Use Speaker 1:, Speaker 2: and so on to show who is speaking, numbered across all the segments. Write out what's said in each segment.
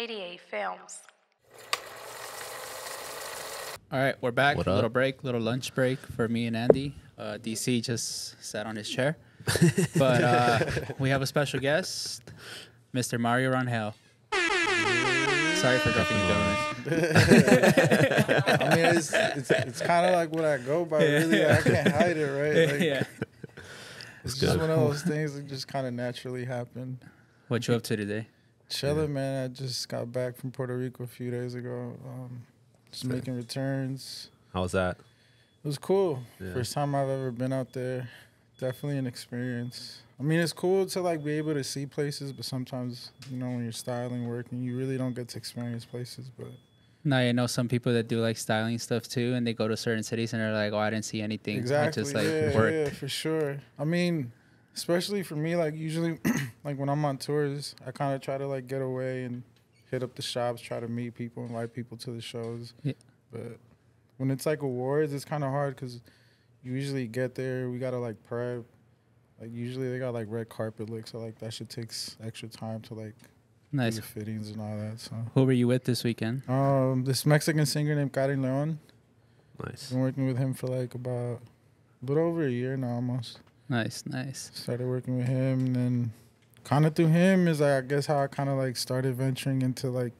Speaker 1: 88 Films.
Speaker 2: All right, we're back.
Speaker 3: What
Speaker 2: Little
Speaker 3: up?
Speaker 2: break, little lunch break for me and Andy. DC just sat on his chair. But we have a special guest, Mr. Mario Rangel. Sorry for dropping your government.
Speaker 4: I mean, it's kind of like what I go by. Really, I can't hide it, right? Like,
Speaker 2: Yeah.
Speaker 4: it's just one of those things that just kind of naturally happen.
Speaker 2: What you up to today?
Speaker 4: Chilling, man. I just got back from Puerto Rico a few days ago. Just making returns.
Speaker 3: How was that?
Speaker 4: It was cool.
Speaker 3: Yeah.
Speaker 4: First time I've ever been out there. Definitely an experience. I mean, it's cool to like be able to see places, but sometimes, you know, when you're styling, working, you really don't get to experience places. But
Speaker 2: No, I know some people that do like styling stuff too, and they go to certain cities and they're like, "Oh, I didn't see anything."
Speaker 4: exactly,
Speaker 2: I just like
Speaker 4: yeah,
Speaker 2: worked.
Speaker 4: yeah, for sure. I mean, especially for me, like usually, like when I'm on tours, I kind of try to like get away and hit up the shops, try to meet people, invite people to the shows.
Speaker 2: Yeah.
Speaker 4: But when it's like awards, it's kind of hard because you usually get there, we gotta like prep. Like usually they got like red carpet looks, so like that shit takes extra time to like
Speaker 2: Nice.
Speaker 4: do the fittings and all that. So
Speaker 2: Who were you with this weekend?
Speaker 4: this Mexican singer named Carin.
Speaker 3: Nice.
Speaker 4: Been working with him for like about a little over a year now almost.
Speaker 2: Nice, nice.
Speaker 4: Started working with him, and then kind of through him is I guess how I kind of like started venturing into like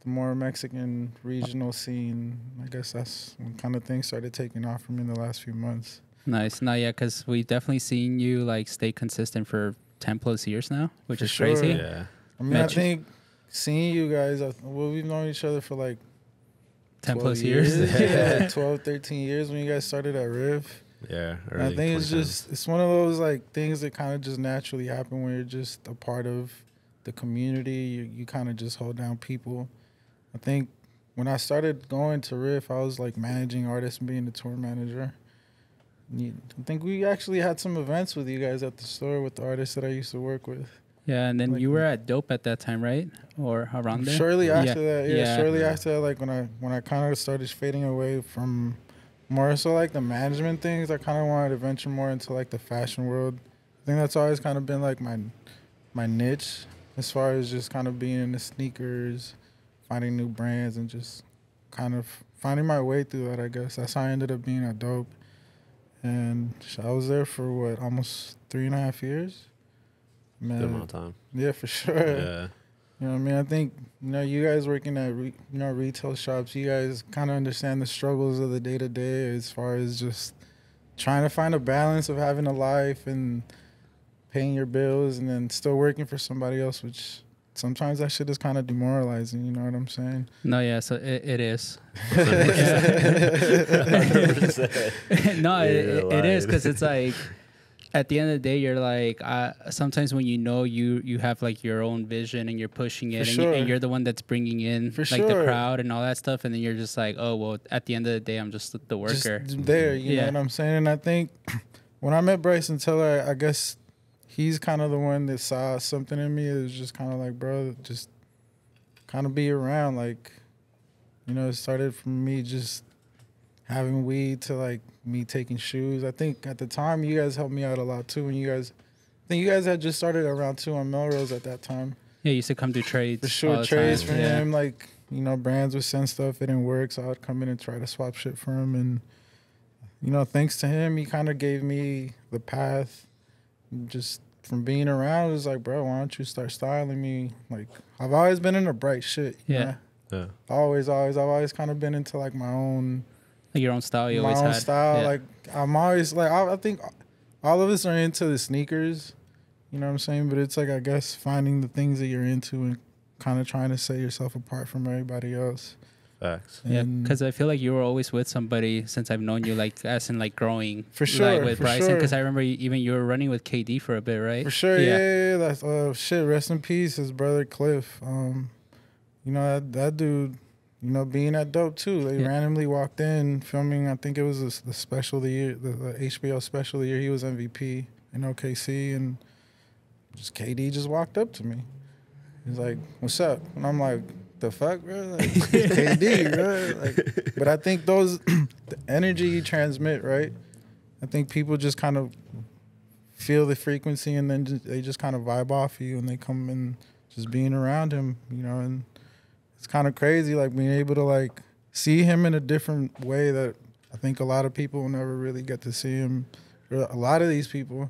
Speaker 4: the more Mexican regional scene. I guess that's when kind of things started taking off for me in the last few months.
Speaker 2: Nice. No, yeah, because we've definitely seen you like stay consistent for 10 plus years now, which
Speaker 4: For
Speaker 2: is
Speaker 4: sure.
Speaker 2: crazy.
Speaker 3: Yeah.
Speaker 4: I mean,
Speaker 2: Met
Speaker 4: I think seeing you guys, well, we've known each other for like
Speaker 2: 10
Speaker 4: 12
Speaker 2: plus years.
Speaker 4: Yeah, like 12, 13 years when you guys started at Riff.
Speaker 3: Yeah.
Speaker 4: And I think it's just, it's one of those like things that kind of just naturally happen when you're just a part of the community. You kind of just hold down people. I think when I started going to Riff, I was like managing artists and being the tour manager. I think we actually had some events with you guys at the store with the artists that I used to work with.
Speaker 2: Yeah, and then
Speaker 4: Like-
Speaker 2: you were at Dope at that time, right? Or around there?
Speaker 4: Shortly after
Speaker 2: Yeah.
Speaker 4: that,
Speaker 2: Yeah.
Speaker 4: shortly after that, like when I kind of started fading away from more so like the management things, I kind of wanted to venture more into like the fashion world. I think that's always kind of been like my niche as far as just kind of being in the sneakers, finding new brands, and just kind of finding my way through that. I guess that's how I ended up being at Dope. And I was there for what, almost 3.5 years. Man,
Speaker 3: Good amount of time.
Speaker 4: yeah, for sure.
Speaker 3: Yeah.
Speaker 4: You know what I mean? I think, you know, you guys working at, retail shops, you guys kind of understand the struggles of the day-to-day as far as just trying to find a balance of having a life and paying your bills and then still working for somebody else, which sometimes that shit is kind of demoralizing, you know what I'm saying?
Speaker 2: No, yeah, so it is.
Speaker 3: 100%.
Speaker 2: No,
Speaker 3: You're
Speaker 2: it is
Speaker 3: lying.
Speaker 2: because it's like at the end of the day, you're like sometimes when you know you have like your own vision and you're pushing it,
Speaker 4: For
Speaker 2: and,
Speaker 4: sure.
Speaker 2: and you're the one that's bringing in
Speaker 4: For
Speaker 2: like the
Speaker 4: sure.
Speaker 2: crowd and all that stuff, and then you're just like, oh well, at the end of the day, I'm just the worker.
Speaker 4: Just there, you
Speaker 2: Yeah.
Speaker 4: know what I'm saying? And I think when I met Bryson Tiller, I guess he's kind of the one that saw something in me. It was just kind of like, bro, just kind of be around. Like, you know, it started from me just having weed to like me taking shoes. I think at the time you guys helped me out a lot too. When I think you guys had just started around 2 on Melrose at that time.
Speaker 2: Yeah, you used to come do trades.
Speaker 4: For
Speaker 2: all
Speaker 4: sure,
Speaker 2: the
Speaker 4: trades
Speaker 2: time.
Speaker 4: for
Speaker 2: Yeah.
Speaker 4: him. Like, you know, brands would send stuff, it didn't work, so I'd come in and try to swap shit for him. And, you know, thanks to him, he kind of gave me the path. Just from being around, it was like, bro, why don't you start styling me? Like, I've always been into bright shit. You
Speaker 2: Yeah.
Speaker 4: know?
Speaker 3: Yeah.
Speaker 4: Always. I've always kind of been into like my own
Speaker 2: Like your own style. You
Speaker 4: my
Speaker 2: always
Speaker 4: own
Speaker 2: had.
Speaker 4: style.
Speaker 2: Yeah.
Speaker 4: Like, I'm always like, I think all of us are into the sneakers. You know what I'm saying? But it's like, I guess, finding the things that you're into and kind of trying to set yourself apart from everybody else.
Speaker 3: Facts.
Speaker 2: Yeah,
Speaker 4: And
Speaker 2: because I feel like you were always with somebody since I've known you, like as in like growing.
Speaker 4: For sure,
Speaker 2: Like with
Speaker 4: for
Speaker 2: Bryson,
Speaker 4: sure.
Speaker 2: because I remember even you were running with KD for a bit, right?
Speaker 4: For sure, yeah. That's shit. Rest in peace, his brother Cliff. You know that dude. You know, being at Dope too. They
Speaker 2: Yeah.
Speaker 4: randomly walked in filming. I think it was the special of the year, the HBO special of the year. He was MVP in OKC, and just KD just walked up to me. He's like, "What's up?" And I'm like, "The fuck, bro? Like, it's KD, bro." Like, but I think those the energy you transmit, right? I think people just kind of feel the frequency, and then they just kind of vibe off you, and they come and just being around him, you know. And it's kind of crazy, like being able to like see him in a different way that I think a lot of people will never really get to see him. A lot of these people,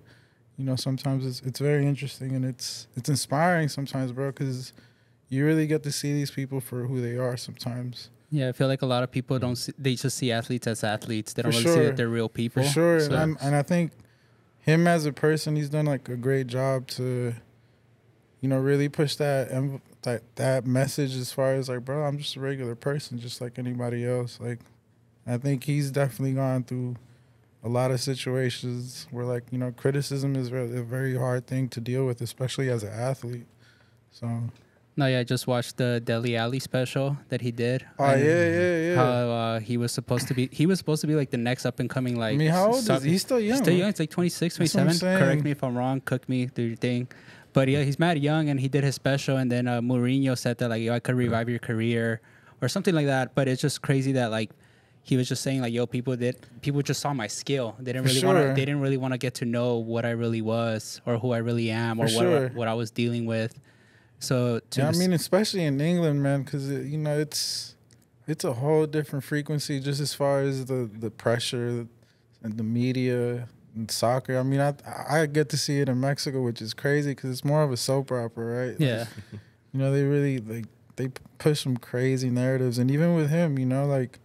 Speaker 4: you know, sometimes it's very interesting and it's inspiring sometimes, bro, because you really get to see these people for who they are sometimes.
Speaker 2: Yeah, I feel like a lot of people don't see, they just see athletes as athletes. They don't
Speaker 4: For
Speaker 2: really see
Speaker 4: sure.
Speaker 2: that they're real people.
Speaker 4: For sure.
Speaker 2: So,
Speaker 4: And I think him as a person, he's done like a great job to, you know, really push that message as far as like, bro, I'm just a regular person, just like anybody else. Like, I think he's definitely gone through a lot of situations where, like, you know, criticism is a very hard thing to deal with, especially as an athlete. So.
Speaker 2: no, yeah, I just watched the Deli Alley special that he did.
Speaker 4: Oh,
Speaker 2: And
Speaker 4: yeah.
Speaker 2: How he was supposed to be like the next up and coming, like.
Speaker 4: I mean, how old is he? He's still young.
Speaker 2: He's still young. It's like 26,
Speaker 4: That's what I'm
Speaker 2: 27.
Speaker 4: saying.
Speaker 2: Correct me if I'm wrong. Cook me, do your thing. But yeah, he's mad young, and he did his special. And then Mourinho said that, like, yo, I could revive your career or something like that. But it's just crazy that, like, he was just saying, like, yo, people just saw my skill. They didn't really want to get to know what I really was or who I really am or what I was dealing with. So
Speaker 4: I mean, especially in England, man, because you know it's a whole different frequency just as far as the pressure and the media and soccer. I mean, I get to see it in Mexico, which is crazy because it's more of a soap opera, right?
Speaker 2: Yeah.
Speaker 4: Like, you know, they really they push some crazy narratives, and even with him, you know, like.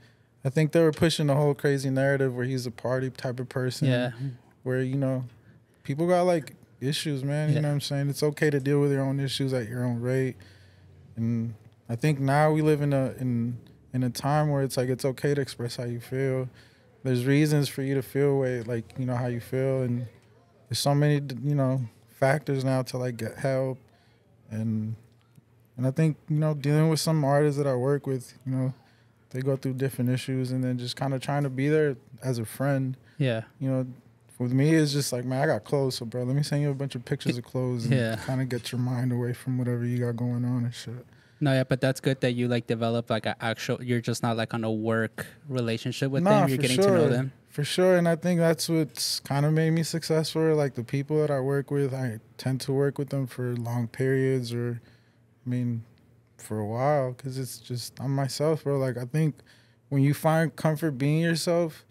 Speaker 4: I think they were pushing the whole crazy narrative where he's a party type of person.
Speaker 2: Yeah.
Speaker 4: Where, you know, people got like issues, man.
Speaker 2: Yeah.
Speaker 4: You know what I'm saying? It's okay to deal with your own issues at your own rate. And I think now we live in a time where it's like it's okay to express how you feel. There's reasons for you to feel like, you know, how you feel, and there's so many, you know, factors now to like get help. And I think, you know, dealing with some artists that I work with, you know, they go through different issues, and then just kind of trying to be there as a friend.
Speaker 2: Yeah.
Speaker 4: You know, with me, it's just like, man, I got clothes, so bro, let me send you a bunch of pictures of clothes and kind of get your mind away from whatever you got going on and shit.
Speaker 2: No, yeah, but that's good that you like develop like an actual. You're just not like on a work relationship with them. You're getting to know them.
Speaker 4: For sure, and I think that's what's kind of made me successful. Like the people that I work with, I tend to work with them for long periods, or, I mean, for a while, because it's just I'm myself, bro. Like I think when you find comfort being yourself,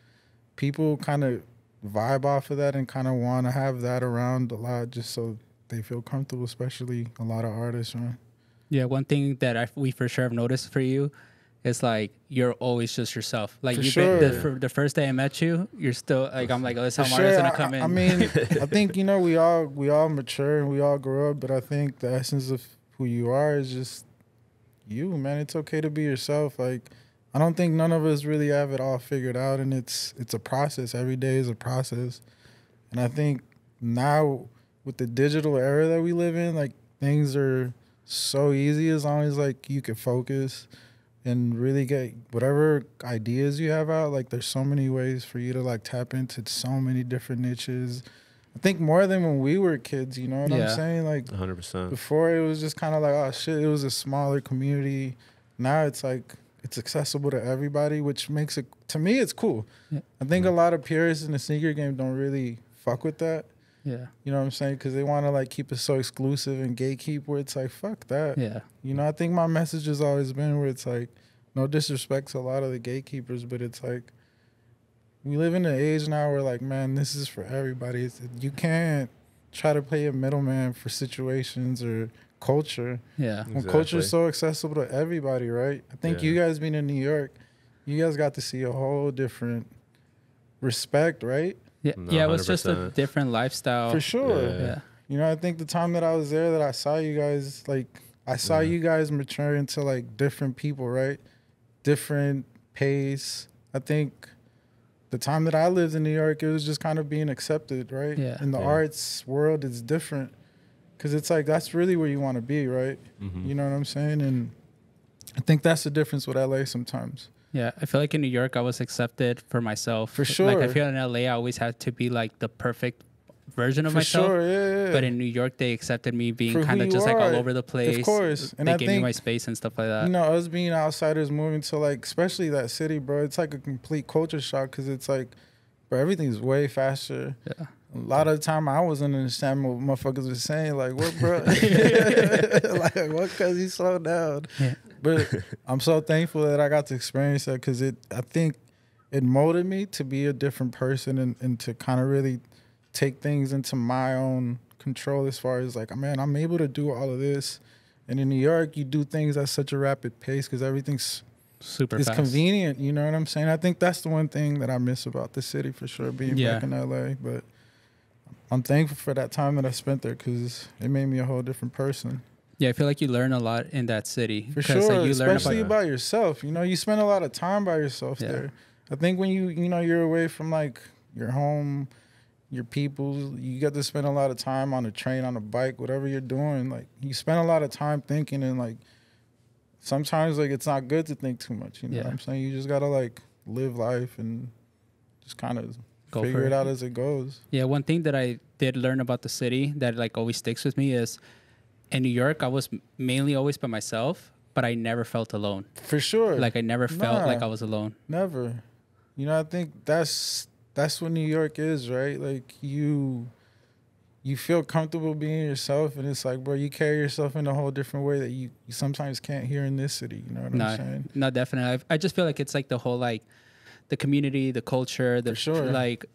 Speaker 4: people kind of vibe off of that and kind of want to have that around a lot, just so they feel comfortable. Especially a lot of artists, man.
Speaker 2: Yeah, one thing that we for sure have noticed for you is like you're always just yourself. Like
Speaker 4: for
Speaker 2: you've
Speaker 4: sure.
Speaker 2: been the first day I met you, you're still like I'm like, oh, that's how Mario's gonna come in.
Speaker 4: I mean, I think, you know, we all mature and we all grow up, but I think the essence of who you are is just you, man. It's okay to be yourself. Like I don't think none of us really have it all figured out, and it's a process. Every day is a process. And I think now with the digital era that we live in, like things are so easy as long as like you can focus and really get whatever ideas you have out. Like there's so many ways for you to like tap into so many different niches. I think more than when we were kids, you know what I'm saying? Like
Speaker 3: 100%.
Speaker 4: Before it was just kind of like, oh shit, it was a smaller community. Now it's like it's accessible to everybody, which makes it, to me, it's cool.
Speaker 2: Yeah.
Speaker 4: I think a lot of purists in the sneaker game don't really fuck with that.
Speaker 2: Yeah.
Speaker 4: You know what I'm saying? Because they want to like keep it so exclusive and gatekeep, where it's like, fuck that.
Speaker 2: Yeah.
Speaker 4: You know, I think my message has always been where it's like, no disrespect to a lot of the gatekeepers, but it's like, we live in an age now where like, man, this is for everybody. You can't try to play a middleman for situations or culture.
Speaker 2: Yeah.
Speaker 4: When culture is so accessible to everybody, right? I think you guys being in New York, you guys got to see a whole different respect, right?
Speaker 2: Yeah.
Speaker 3: No,
Speaker 2: yeah, it was just a
Speaker 3: 100%.
Speaker 2: different lifestyle.
Speaker 4: For sure.
Speaker 2: Yeah.
Speaker 4: You know, I think the time that I was there, that I saw you guys, like, I saw you guys mature into like different people, right? Different pace. I think the time that I lived in New York, it was just kind of being accepted, right?
Speaker 2: Yeah.
Speaker 4: In the arts world, it's different, because it's like that's really where you want to be, right?
Speaker 3: Mm-hmm.
Speaker 4: You know what I'm saying? And I think that's the difference with LA sometimes.
Speaker 2: Yeah, I feel like in New York, I was accepted for myself.
Speaker 4: For sure.
Speaker 2: Like I feel in LA, I always had to be like the perfect version of
Speaker 4: For
Speaker 2: myself.
Speaker 4: sure, yeah.
Speaker 2: But in New York, they accepted me being
Speaker 4: For
Speaker 2: kind of
Speaker 4: who
Speaker 2: just
Speaker 4: you
Speaker 2: like all
Speaker 4: are.
Speaker 2: over the place.
Speaker 4: Of course. And
Speaker 2: they
Speaker 4: I
Speaker 2: gave me
Speaker 4: think,
Speaker 2: my space and stuff like that.
Speaker 4: you know, us being outsiders moving to like, especially that city, bro, it's like a complete culture shock, because it's like, bro, everything's way faster.
Speaker 2: Yeah.
Speaker 4: A lot of the time I wasn't understanding what motherfuckers were saying. Like, what, bro? Like, what, cuz he slowed down?
Speaker 2: Yeah.
Speaker 4: But I'm so thankful that I got to experience that because I think it molded me to be a different person and to kind of really take things into my own control as far as like, man, I'm able to do all of this. And in New York, you do things at such a rapid pace because everything's
Speaker 2: Super
Speaker 4: it's
Speaker 2: fast.
Speaker 4: convenient. You know what I'm saying? I think that's the one thing that I miss about the city for sure, being back in LA. But I'm thankful for that time that I spent there because it made me a whole different person.
Speaker 2: Yeah, I feel like you learn a lot in that city.
Speaker 4: For sure,
Speaker 2: like, you
Speaker 4: especially
Speaker 2: learn
Speaker 4: about yourself. You know, you spend a lot of time by yourself there. I think when you're away from like your home, your people, you get to spend a lot of time on a train, on a bike, whatever you're doing. Like you spend a lot of time thinking, and like sometimes like it's not good to think too much. You know what I'm saying? You just gotta like live life and just kind of figure it out as it goes.
Speaker 2: Yeah, one thing that I did learn about the city that like always sticks with me is in New York, I was mainly always by myself, but I never felt alone.
Speaker 4: For sure.
Speaker 2: Like I never felt like I was alone.
Speaker 4: Never. You know, I think that's what New York is, right? Like you feel comfortable being yourself, and it's like, bro, you carry yourself in a whole different way that you sometimes can't hear in this city. You know what I'm saying?
Speaker 2: No, definitely. I just feel like it's like the whole like the community, the culture, the like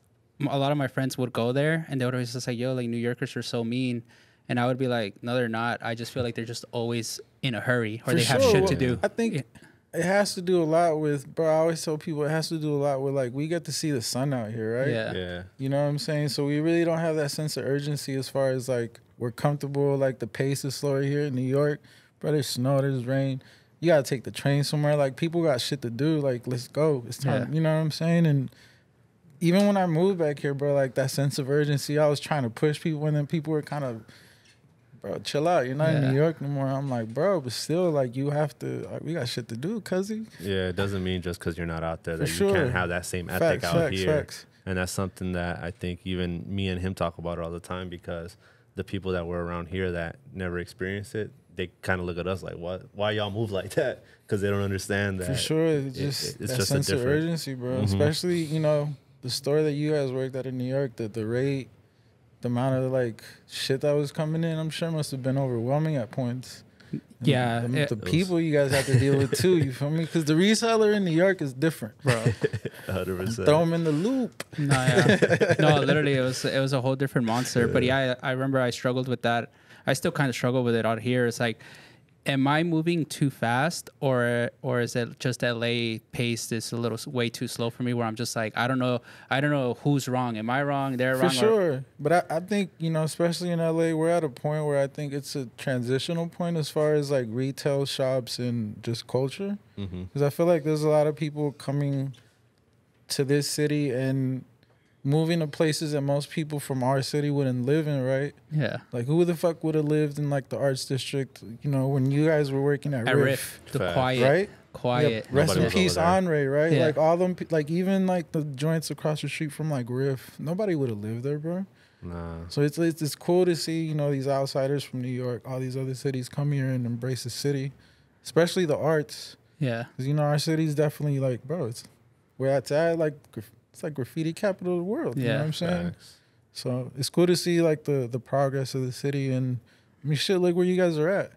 Speaker 2: a lot of my friends would go there and they would always just like, yo, like New Yorkers are so mean. And I would be like, no, they're not. I just feel like they're just always in a hurry or they have shit to do.
Speaker 4: I think it has to do a lot with, bro, I always tell people it has to do a lot with, like, we get to see the sun out here, right?
Speaker 2: Yeah.
Speaker 4: You know what I'm saying? So we really don't have that sense of urgency as far as, like, we're comfortable, like, the pace is slower here in New York. Bro, there's snow, there's rain. You got to take the train somewhere. Like, people got shit to do. Like, let's go. It's time. You know what I'm saying? And even when I moved back here, bro, like, that sense of urgency, I was trying to push people, and then people were kind of, bro, chill out. You're not in New York no more. I'm like, bro, but still, like, you have to, like, we got shit to do, cuzzy.
Speaker 3: Yeah, it doesn't mean just because you're not out there that you can't have that same ethic out here. And that's something that I think even me and him talk about all the time, because the people that were around here that never experienced it, they kind of look at us like, what? Why y'all move like that? Because they don't understand that.
Speaker 4: For sure. It's just that sense of urgency, bro. Especially, you know, the store that you guys worked at in New York, the rate, the amount of like shit that was coming in, I'm sure must have been overwhelming at points. And the people you guys have to deal with too, you feel me? Because the reseller in New York is different, bro.
Speaker 3: 100%.
Speaker 4: Throw them in the loop.
Speaker 2: No, literally, it was a whole different monster. But I remember I struggled with that. I still kind of struggle with it out here. It's like, am I moving too fast, or is it just LA pace is a little way too slow for me, where I'm just like, I don't know who's wrong. Am I wrong? They're wrong.
Speaker 4: For sure. But I think, you know, especially in LA, we're at a point where I think it's a transitional point as far as like retail shops and just culture. Because I feel like there's a lot of people coming to this city and moving to places that most people from our city wouldn't live in, right?
Speaker 2: Yeah.
Speaker 4: Like, who the fuck would have lived in, like, the arts district, you know, when you guys were working at Riff?
Speaker 2: The quiet.
Speaker 4: Right?
Speaker 2: Quiet.
Speaker 4: Yeah, rest in peace, Andre, right?
Speaker 2: Yeah.
Speaker 4: Like, all them, like, even, like, the joints across the street from, like, Riff, nobody would have lived there, bro.
Speaker 3: Nah.
Speaker 4: So it's cool to see, you know, these outsiders from New York, all these other cities come here and embrace the city, especially the arts.
Speaker 2: Yeah.
Speaker 4: Because, you know, our city's definitely, like, bro, it's where it's at, like, it's like graffiti capital of the world. You know what I'm saying? So it's cool to see like the progress of the city, and I mean, shit, look where you guys are at.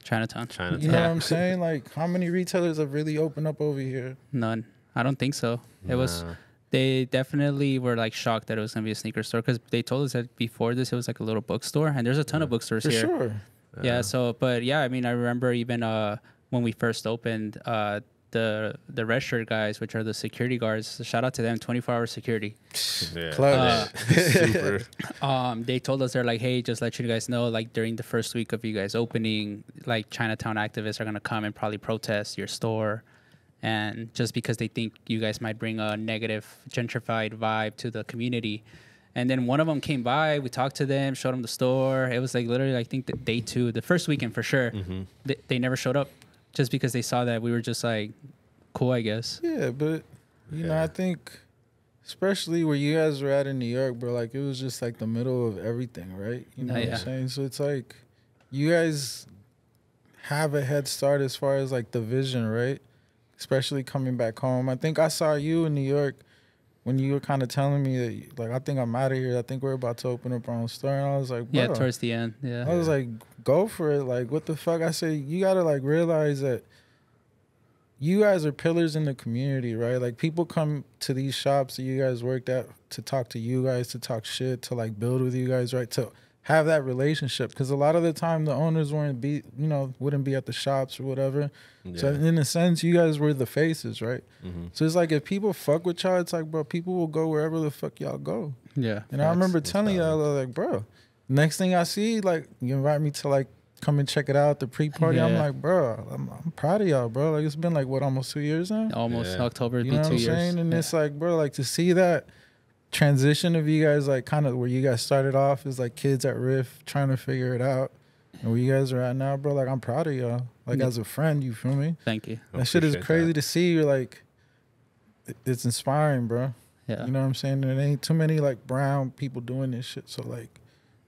Speaker 2: Chinatown.
Speaker 4: You know what I'm saying? Like, how many retailers have really opened up over here?
Speaker 2: None. I don't think so. It was. They definitely were like shocked that it was gonna be a sneaker store, because they told us that before this it was like a little bookstore, and there's a ton of bookstores here.
Speaker 4: For sure.
Speaker 2: Yeah. So, but yeah, I mean, I remember even when we first opened, the red shirt guys, which are the security guards, shout out to them, 24-hour security.
Speaker 3: Super.
Speaker 2: They told us, they're like, hey, just let you guys know, like during the first week of you guys opening, like Chinatown activists are gonna come and probably protest your store, and just because they think you guys might bring a negative gentrified vibe to the community. And then one of them came by, we talked to them, showed them the store. It was like literally, I think the day 2, the first weekend for sure, they never showed up. Just because they saw that we were just like, cool, I guess.
Speaker 4: Yeah, but, you know, I think, especially where you guys were at in New York, bro, like, it was just like the middle of everything, right? You know what I'm saying? So it's like, you guys have a head start as far as like the vision, right? Especially coming back home. I think I saw you in New York when you were kind of telling me that, like, I think I'm out of here. I think we're about to open up our own store. And I was like, bro.
Speaker 2: Yeah, towards the end. Yeah.
Speaker 4: I was like, go for it. Like, what the fuck? I said, you got to, like, realize that you guys are pillars in the community, right? Like, people come to these shops that you guys worked at to talk to you guys, to talk shit, to, like, build with you guys, right? To have that relationship. Because a lot of the time, the owners wouldn't be at the shops or whatever. Yeah. So in a sense, you guys were the faces, right? Mm-hmm. So it's like, if people fuck with y'all, it's like, bro, people will go wherever the fuck y'all go.
Speaker 2: Yeah.
Speaker 4: And I remember telling y'all, like, bro, next thing I see, like, you invite me to, like, come and check it out, the pre-party. Yeah. I'm like, bro, I'm proud of y'all, bro. Like, it's been, like, what, almost 2 years now?
Speaker 2: Almost. October would
Speaker 4: be
Speaker 2: 2 years.
Speaker 4: You know what I'm saying? And it's like, bro, like, to see that transition of you guys, like, kind of where you guys started off as, like, kids at Riff trying to figure it out, and where you guys are at now, bro, like, I'm proud of y'all. Like, as a friend, you feel me?
Speaker 2: Thank you.
Speaker 4: That shit is crazy to see. You're like, it's inspiring, bro.
Speaker 2: Yeah.
Speaker 4: You know what I'm saying? There ain't too many, like, brown people doing this shit, so, like.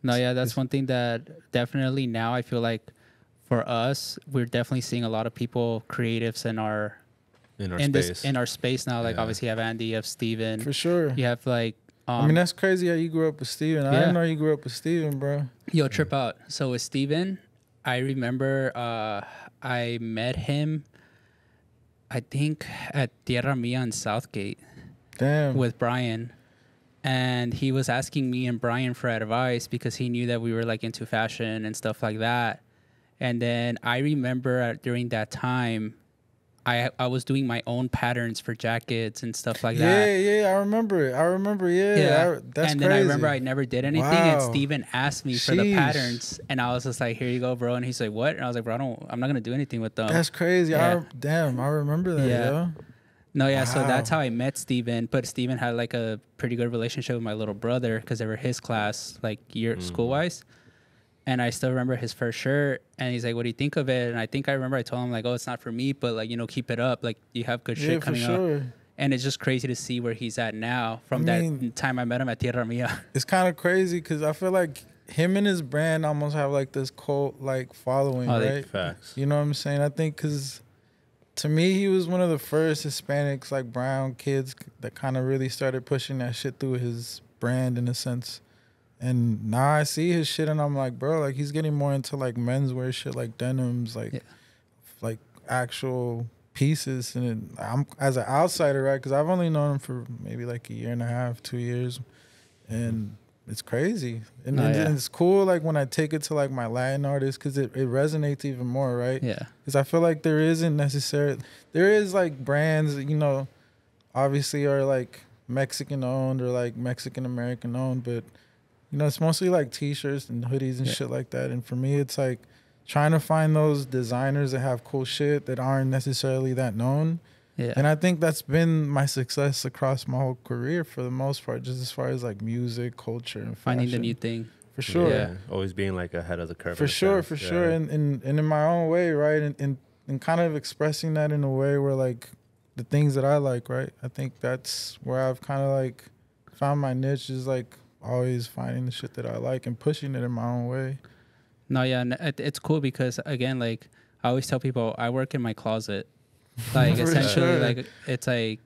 Speaker 2: No, yeah, that's one thing that definitely now I feel like for us, we're definitely seeing a lot of people, creatives in our space now. Like, obviously you have Andy, you have Steven.
Speaker 4: For sure.
Speaker 2: You have, like,
Speaker 4: I mean, that's crazy how you grew up with Steven. I didn't know you grew up with Steven, bro.
Speaker 2: Yo, trip out. So with Steven, I remember I met him, I think, at Tierra Mia in Southgate.
Speaker 4: Damn.
Speaker 2: With Brian. And he was asking me and Brian for advice because he knew that we were, like, into fashion and stuff like that. And then I remember during that time, I was doing my own patterns for jackets and stuff like that.
Speaker 4: Yeah, I remember it. That's
Speaker 2: and
Speaker 4: crazy.
Speaker 2: then I remember I never did anything, and Steven asked me for the patterns, and I was just like, "Here you go, bro." And he's like, "What?" And I was like, "Bro, I'm not gonna do anything with them."
Speaker 4: That's crazy.
Speaker 2: Yeah.
Speaker 4: I remember that. Yeah. Yo.
Speaker 2: No, yeah. Wow. So that's how I met Steven. But Steven had, like, a pretty good relationship with my little brother because they were his class, like, school wise. And I still remember his first shirt, and he's like, "What do you think of it?" And I think I remember I told him, like, "Oh, it's not for me, but, like, keep it up. Like, you have good shit coming up." And it's just crazy to see where he's at now from that time I met him at Tierra Mia.
Speaker 4: It's kind of crazy because I feel like him and his brand almost have, like, this cult, like, following, right?
Speaker 3: Facts.
Speaker 4: You know what I'm saying? I think because to me, he was one of the first Hispanics, like, brown kids that kind of really started pushing that shit through his brand in a sense. And now I see his shit and I'm like, bro, like, he's getting more into, like, menswear shit, like denims, like like actual pieces. And I'm, as an outsider, right, because I've only known him for maybe like a year and a half, 2 years, and it's crazy. And, and it's cool, like, when I take it to, like, my Latin artists, because it resonates even more, right?
Speaker 2: Yeah.
Speaker 4: Because I feel like there is, like, brands that, obviously are, like, Mexican owned or, like, Mexican American owned, but it's mostly, like, T-shirts and hoodies and shit like that. And for me, it's, like, trying to find those designers that have cool shit that aren't necessarily that known. Yeah. And I think that's been my success across my whole career for the most part, just as far as, like, music, culture, and fashion.
Speaker 2: Finding the new thing.
Speaker 4: For sure.
Speaker 3: Yeah, always being, like, ahead of the curve.
Speaker 4: For sure. And in my own way, right? And kind of expressing that in a way where, like, the things that I like, right? I think that's where I've kind of, like, found my niche is, like, always finding the shit that I like and pushing it in my own way.
Speaker 2: No, yeah, it's cool because, again, like, I always tell people I work in my closet. Like, essentially, like, it's like,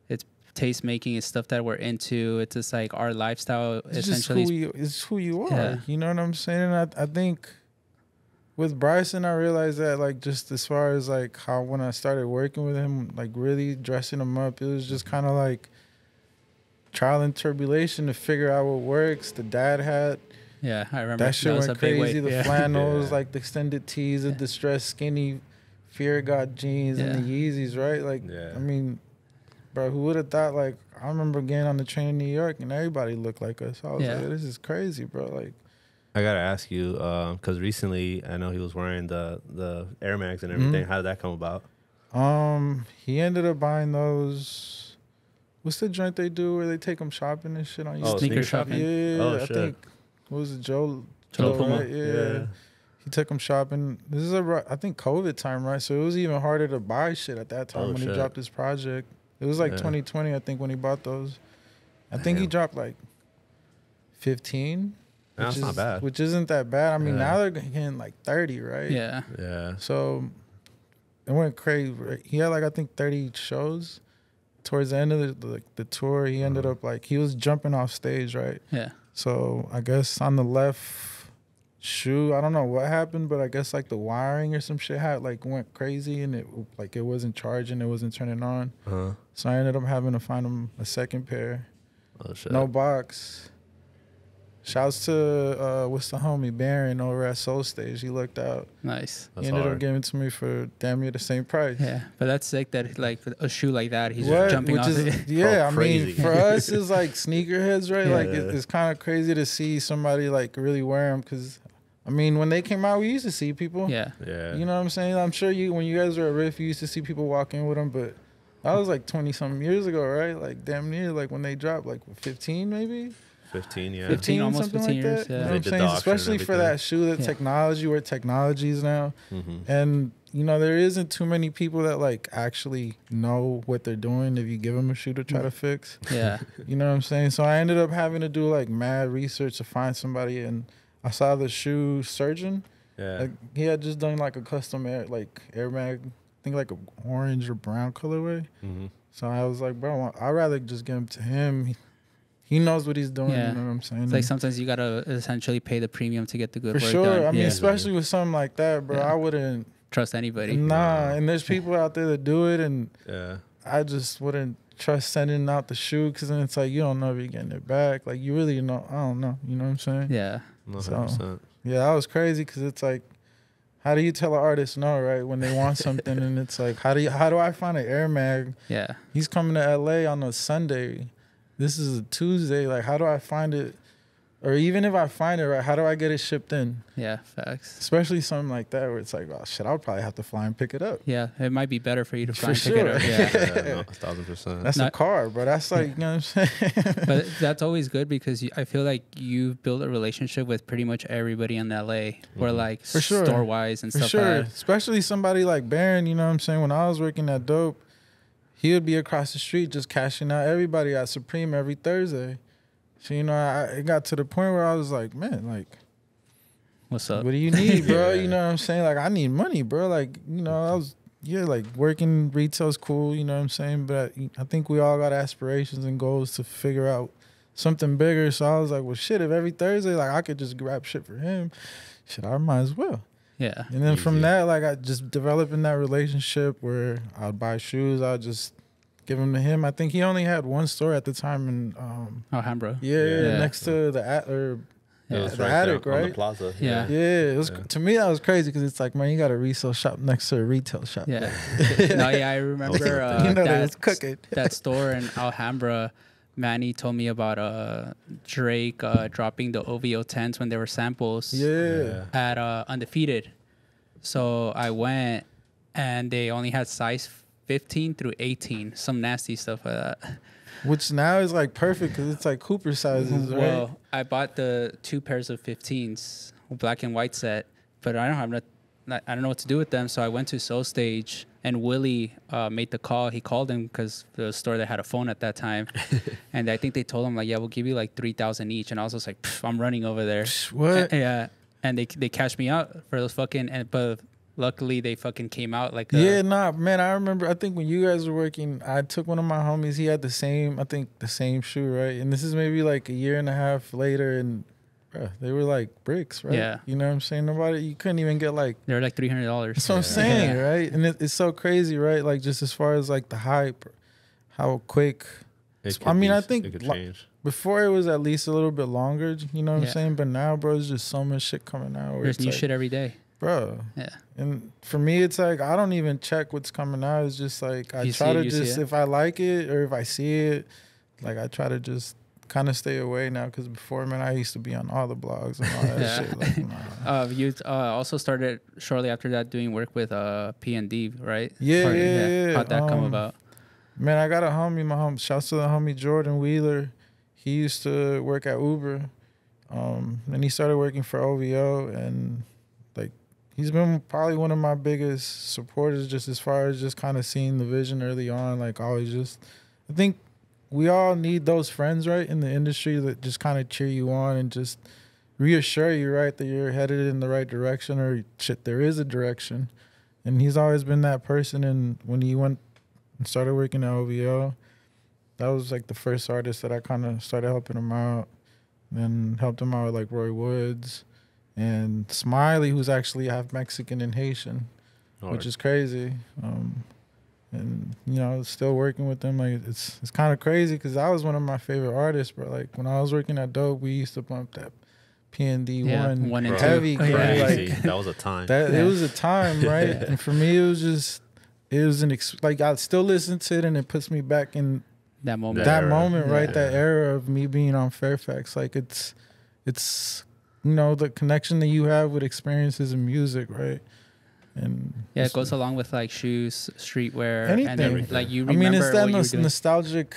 Speaker 2: it's taste making, it's stuff that we're into. It's just, like, our lifestyle.
Speaker 4: It's
Speaker 2: essentially,
Speaker 4: it's who you are.
Speaker 2: Yeah.
Speaker 4: You know what I'm saying? And I think with Bryson, I realized that, like, just as far as, like, how when I started working with him, like, really dressing him up, it was just kind of like trial and tribulation to figure out what works. The dad hat.
Speaker 2: Yeah, I remember.
Speaker 4: That shit went crazy. The flannels, like, the extended tees, the distressed skinny Fear God jeans and the Yeezys, right? Like, I mean, bro, who would have thought, like, I remember getting on the train in New York and everybody looked like us. I was like, this is crazy, bro. Like,
Speaker 3: I gotta ask you, because recently I know he was wearing the Air Max and everything. How did that come about?
Speaker 4: He ended up buying those. What's the joint they do where they take them shopping and shit on you?
Speaker 2: Sneaker shopping.
Speaker 4: Yeah, I think, what was it, Joe
Speaker 2: Pluma?
Speaker 4: Right? Yeah. He took them shopping. This is I think COVID time, right? So it was even harder to buy shit at that time when he dropped his project. It was like 2020, I think, when he bought those. I think he dropped like 15.
Speaker 3: That's not bad.
Speaker 4: Which isn't that bad. I mean, now they're getting like 30, right?
Speaker 2: Yeah.
Speaker 3: Yeah.
Speaker 4: So it went crazy. He had like, I think, 30 shows. towards the end of the tour, he ended up like, he was jumping off stage, right?
Speaker 2: Yeah.
Speaker 4: So I guess on the left shoe, I don't know what happened, but I guess like the wiring or some shit had like went crazy, and it wasn't charging, it wasn't turning on. So I ended up having to find him a second pair.
Speaker 3: Oh shit.
Speaker 4: No box. Shouts to what's the homie Baron over at Soul Stage. He looked out.
Speaker 2: Nice.
Speaker 3: That's
Speaker 4: he ended
Speaker 3: hard.
Speaker 4: up giving it to me for damn near the same price.
Speaker 2: Yeah, but that's sick that like a shoe like that, he's
Speaker 4: What?
Speaker 2: jumping
Speaker 4: Which
Speaker 2: off
Speaker 4: is,
Speaker 2: it.
Speaker 4: yeah, I
Speaker 3: crazy.
Speaker 4: mean, for us, it's like sneakerheads, right?
Speaker 2: Yeah.
Speaker 4: Like, it's kind of crazy to see somebody like really wear them, because, I mean, when they came out, we used to see people.
Speaker 2: Yeah.
Speaker 3: Yeah.
Speaker 4: You know what I'm saying? I'm sure when you guys were at Riff, you used to see people walk in with them, but that was like 20-something years ago, right? Like, damn near, like, when they dropped, like, 15 maybe?
Speaker 3: 15, yeah.
Speaker 2: 15, almost
Speaker 4: something
Speaker 2: 15
Speaker 4: like
Speaker 2: years,
Speaker 4: that.
Speaker 2: yeah.
Speaker 4: You know
Speaker 3: They
Speaker 4: what I'm
Speaker 3: did
Speaker 4: saying?
Speaker 3: the auction and
Speaker 4: Especially for
Speaker 3: everything.
Speaker 4: that shoe, that
Speaker 2: Yeah.
Speaker 4: technology, where technology is now. And, you know, there isn't too many people that, like, actually know what they're doing if you give them a shoe to try to fix.
Speaker 2: Yeah.
Speaker 4: You know what I'm saying? So I ended up having to do, like, mad research to find somebody, and I saw the shoe surgeon.
Speaker 3: Yeah.
Speaker 4: Like, he had just done, like, a custom Air Mag, I think, like, a orange or brown colorway. So I was like, bro, I'd rather just give him to him. He knows what he's doing.
Speaker 2: Yeah.
Speaker 4: You know what I'm saying?
Speaker 2: It's like sometimes you gotta essentially pay the premium to get the good
Speaker 4: For
Speaker 2: work
Speaker 4: sure.
Speaker 2: done.
Speaker 4: I mean,
Speaker 2: Yeah.
Speaker 4: especially with something like that, bro.
Speaker 2: Yeah.
Speaker 4: I wouldn't.
Speaker 2: Trust anybody.
Speaker 4: Nah. And there's people out there that do it, and
Speaker 3: Yeah.
Speaker 4: I just wouldn't trust sending out the shoe, because then it's like, you don't know if you're getting it back. Like, you really know. I don't know. You know what I'm saying?
Speaker 2: Yeah.
Speaker 3: 100%.
Speaker 4: Yeah, that was crazy, because it's like, how do you tell an artist no, right? When they want something, and it's like, how do I find an Air Mag?
Speaker 2: Yeah.
Speaker 4: He's coming to LA on a Sunday. This is a Tuesday. Like, how do I find it? Or even if I find it, right, how do I get it shipped in?
Speaker 2: Yeah. Facts.
Speaker 4: Especially something like that, where it's like, oh shit, I'll probably have to fly and pick it up.
Speaker 2: Yeah. It might be better for you to
Speaker 4: For
Speaker 2: fly and pick it
Speaker 4: sure.
Speaker 2: up. Yeah.
Speaker 3: Yeah, no, 1,000%.
Speaker 4: That's a car, bro. That's like, you know what I'm saying?
Speaker 2: But that's always good, because I feel like you've built a relationship with pretty much everybody in LA, where like
Speaker 4: For sure.
Speaker 2: store wise and
Speaker 4: For
Speaker 2: stuff
Speaker 4: sure.
Speaker 2: like that.
Speaker 4: Especially somebody like Baron, you know what I'm saying? When I was working at Dope, he would be across the street just cashing out everybody at Supreme every Thursday. So, you know, it got to the point where I was like, man, like,
Speaker 2: What's up?
Speaker 4: what do you need, bro?
Speaker 3: Yeah.
Speaker 4: You know what I'm saying? Like, I need money, bro. Like, you know, like, working retail's cool, you know what I'm saying? But I think we all got aspirations and goals to figure out something bigger. So I was like, well, shit, if every Thursday, like, I could just grab shit for him, shit, I might as well.
Speaker 2: Yeah.
Speaker 4: And then from
Speaker 3: Easy.
Speaker 4: that, like, I just developing that relationship where I'd buy shoes, I'd just give them to him. I think he only had one store at the time in,
Speaker 2: Alhambra.
Speaker 4: yeah, next to the
Speaker 3: It was
Speaker 4: the
Speaker 3: right
Speaker 4: attic,
Speaker 3: there on
Speaker 4: right?
Speaker 3: the plaza.
Speaker 2: Yeah.
Speaker 4: Yeah, it was
Speaker 3: Yeah.
Speaker 4: to me that was crazy, because it's like, man, you got a resale shop next to a retail shop.
Speaker 2: Yeah. No, yeah, I remember
Speaker 4: You know they was
Speaker 2: that,
Speaker 4: cooking.
Speaker 2: that store in Alhambra. Manny told me about Drake dropping the OVO 10s when they were samples
Speaker 4: Yeah.
Speaker 2: at Undefeated. So I went, and they only had size 15 through 18, some nasty stuff like that.
Speaker 4: Which now is like perfect, because it's like Cooper sizes, right?
Speaker 2: Well, I bought the 2 pairs of 15s, black and white set, but I don't know what to do with them. So I went to Soul Stage, and Willie made the call. He called him because the store that had a phone at that time, and I think they told him like, yeah, we'll give you like 3,000 each. And I was just like, I'm running over there.
Speaker 4: What?
Speaker 2: Yeah, and they cashed me out for those but luckily they fucking came out like
Speaker 4: Yeah, nah, man, I remember, I think when you guys were working, I took one of my homies, he had the same shoe, right? And this is maybe like a year and a half later, and bro, they were like bricks, right?
Speaker 2: Yeah.
Speaker 4: You know what I'm saying? You couldn't even get like,
Speaker 2: they were like $300.
Speaker 4: that's what I'm saying, right? And it's so crazy, right? Like, just as far as like the hype, how quick.
Speaker 3: It could
Speaker 4: I mean,
Speaker 3: be-
Speaker 4: I think
Speaker 3: it could change.
Speaker 4: before it was at least a little bit longer, you know what
Speaker 2: Yeah.
Speaker 4: I'm saying? But now, bro, there's just so much shit coming out. Where
Speaker 2: There's
Speaker 4: it's
Speaker 2: new
Speaker 4: like,
Speaker 2: shit every day.
Speaker 4: bro.
Speaker 2: Yeah.
Speaker 4: And for me, it's like, I don't even check what's coming out. It's just like, I
Speaker 2: You
Speaker 4: try
Speaker 2: see
Speaker 4: to
Speaker 2: it, you see
Speaker 4: just,
Speaker 2: it.
Speaker 4: if I like it or if I see it, like, I try to just kind of stay away now. Because before, man, I used to be on all the blogs and all that
Speaker 2: Yeah.
Speaker 4: shit. Like, nah.
Speaker 2: You also started shortly after that doing work with P&D, right?
Speaker 4: Yeah,
Speaker 2: Or-
Speaker 4: yeah.
Speaker 2: How'd that come about?
Speaker 4: Man, I got a homie, shouts to the homie Jordan Wheeler. He used to work at Uber. And he started working for OVO, and like, he's been probably one of my biggest supporters, just as far as just kind of seeing the vision early on. Like, always just, I think we all need those friends, right, in the industry that just kind of cheer you on and just reassure you, right, that you're headed in the right direction, or shit, there is a direction. And he's always been that person. And when he went and started working at OVO. That was like the first artist that I kind of started helping him out. Then helped him out with like Roy Woods and Smiley, who's actually half Mexican and Haitian, which is crazy. And you know, still working with them, like it's kind of crazy because that was one of my favorite artists, bro. Like when I was working at Dope, we used to bump that PND one and heavy.
Speaker 3: Like, that was a time.
Speaker 4: It was a time, right? And for me, it was like I still listen to it, and it puts me back in
Speaker 2: that moment.
Speaker 4: That moment, right? That era of me being on Fairfax. Like it's you know, the connection that you have with experiences in music, right? And
Speaker 2: yeah, it goes along with like shoes, streetwear,
Speaker 4: anything.
Speaker 2: And everything. Like you remember.
Speaker 4: I mean, it's that nostalgic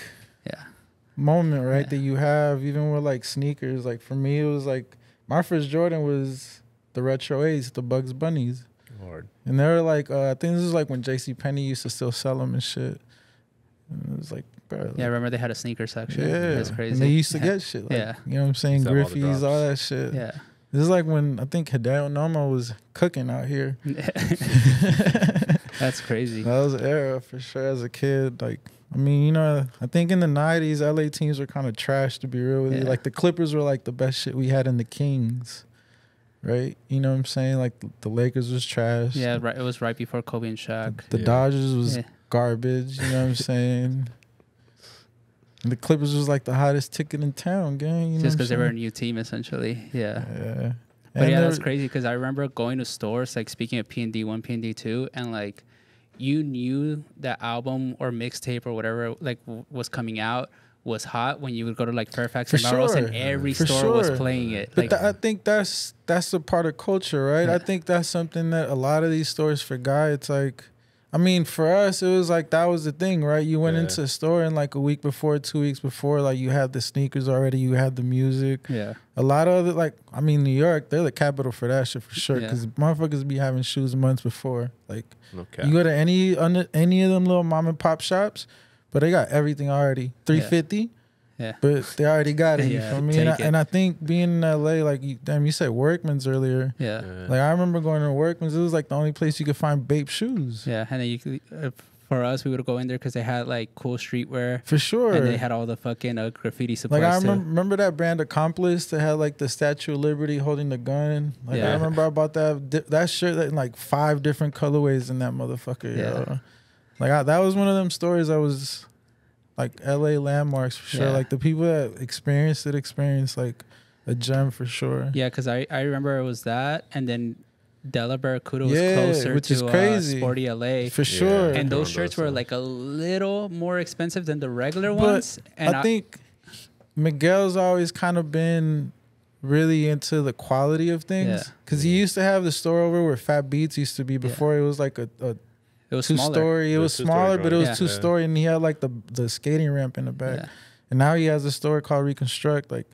Speaker 4: moment, right?
Speaker 2: Yeah.
Speaker 4: That you have, even with like sneakers. Like for me, it was like my first Jordan was the Retro 8s, the Bugs Bunnies.
Speaker 3: Lord.
Speaker 4: And they were like, I think this is like when JCPenney used to still sell them and shit. And it was like, bro. Like,
Speaker 2: yeah, I remember they had a sneaker section.
Speaker 4: Yeah.
Speaker 2: That's crazy.
Speaker 4: And they used to get shit. Like, you know what I'm saying? Griffies, all that shit.
Speaker 2: Yeah.
Speaker 4: This is like when I think Hideo Nomo was cooking out here.
Speaker 2: That's crazy.
Speaker 4: That was an era for sure as a kid. Like, I mean, you know, I think in the 90s, LA teams were kind of trash, to be real with you. Like, the Clippers were like the best shit we had in the Kings, right? You know what I'm saying? Like, the Lakers was trash.
Speaker 2: Yeah, right. It was right before Kobe and Shaq.
Speaker 4: The Dodgers was garbage, you know what I'm saying? And the Clippers was like the hottest ticket in town, gang. You
Speaker 2: just because they were a new team, essentially. Yeah.
Speaker 4: Yeah.
Speaker 2: But yeah, that's crazy because I remember going to stores, like speaking of PND 1, PND 2, and like you knew that album or mixtape or whatever like was coming out was hot when you would go to like Fairfax and Melrose, and every store was playing it.
Speaker 4: But I think that's a part of culture, right? I think that's something that a lot of these stores forgot. It's like, I mean, for us, it was like that was the thing, right? You went into a store and like a week before, 2 weeks before, like you had the sneakers already, you had the music.
Speaker 2: Yeah.
Speaker 4: A lot of it, like, I mean, New York, they're the capital for that shit for sure. Because motherfuckers be having shoes months before. Like, you go to any of them little mom and pop shops, but they got everything already. $350.
Speaker 2: Yeah.
Speaker 4: But they already got it. You feel me? And I think being in LA, like, you said Workman's earlier.
Speaker 2: Yeah.
Speaker 4: Like, I remember going to Workman's. It was like the only place you could find Bape shoes.
Speaker 2: Yeah. And then you could, for us, we would go in there because they had like cool streetwear.
Speaker 4: For sure.
Speaker 2: And they had all the fucking graffiti supplies.
Speaker 4: Like, I remember that brand Accomplice that had like the Statue of Liberty holding the gun. Like, I remember I bought that shirt in like 5 different colorways in that motherfucker. Yeah. Yo. Like, that was one of them stories I was. Like LA landmarks for sure. Like the people that experienced like a gem for sure.
Speaker 2: Yeah, because I remember it was that, and then Della Barracuda was closer
Speaker 4: which
Speaker 2: to
Speaker 4: is crazy.
Speaker 2: Sporty LA.
Speaker 4: For sure.
Speaker 2: And those shirts were like a little more expensive than the regular ones. And
Speaker 4: I think Miguel's always kind of been really into the quality of things. Because he used to have the store over where Fat Beats used to be before. It was like a
Speaker 2: it was
Speaker 4: two-story. It was smaller, but it was two-story, and he had like the skating ramp in the back. Yeah. And now he has a store called Reconstruct. Like,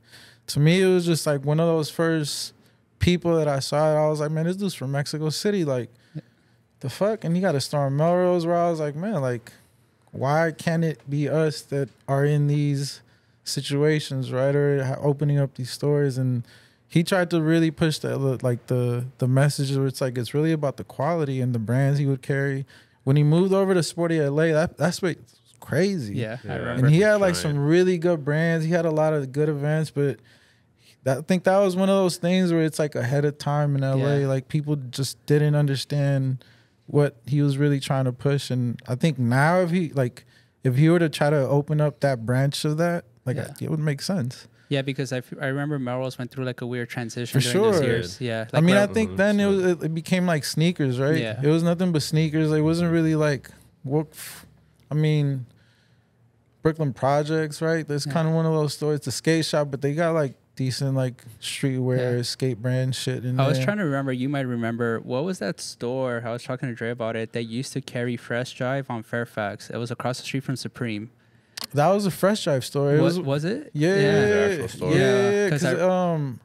Speaker 4: to me, it was just like one of those first people that I saw. I was like, man, this dude's from Mexico City. Like, the fuck? And he got a store in Melrose where I was like, man, like, why can't it be us that are in these situations, right? Or opening up these stores. And he tried to really push the message where it's like, it's really about the quality and the brands he would carry. When he moved over to Sporty LA, that's what crazy.
Speaker 2: Yeah, I remember.
Speaker 4: And he had like some really good brands. He had a lot of good events, but I think that was one of those things where it's like ahead of time in LA. Yeah. Like people just didn't understand what he was really trying to push. And I think now if he were to try to open up that branch of that, like it would make sense.
Speaker 2: Yeah, because I remember Melrose went through like a weird transition during those years. Yeah, like
Speaker 4: I mean, I think then it became like sneakers, right?
Speaker 2: Yeah,
Speaker 4: it was nothing but sneakers. It wasn't really like I mean, Brooklyn Projects, right? That's kind of one of those stores. It's a skate shop, but they got like decent like streetwear, skate brand shit in there.
Speaker 2: I was trying to remember. You might remember, what was that store? I was talking to Dre about it. That used to carry Fresh Drive on Fairfax. It was across the street from Supreme.
Speaker 4: That was a Fresh Drive store.
Speaker 2: Was it?
Speaker 4: Yeah,
Speaker 3: the actual store.
Speaker 4: Yeah, because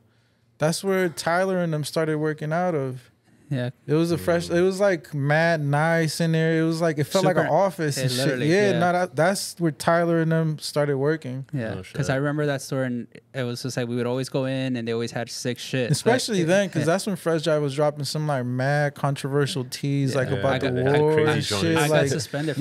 Speaker 4: that's where Tyler and them started working out of.
Speaker 2: Yeah.
Speaker 4: It was a fresh. It was like mad nice in there. It was like it felt like an office and shit. Yeah, no, that's where Tyler and them started working.
Speaker 2: Yeah, because I remember that store, and it was just like we would always go in, and they always had sick shit.
Speaker 4: Especially then, because that's when Fresh Drive was dropping some like mad controversial teas like about the war and shit.
Speaker 2: I got suspended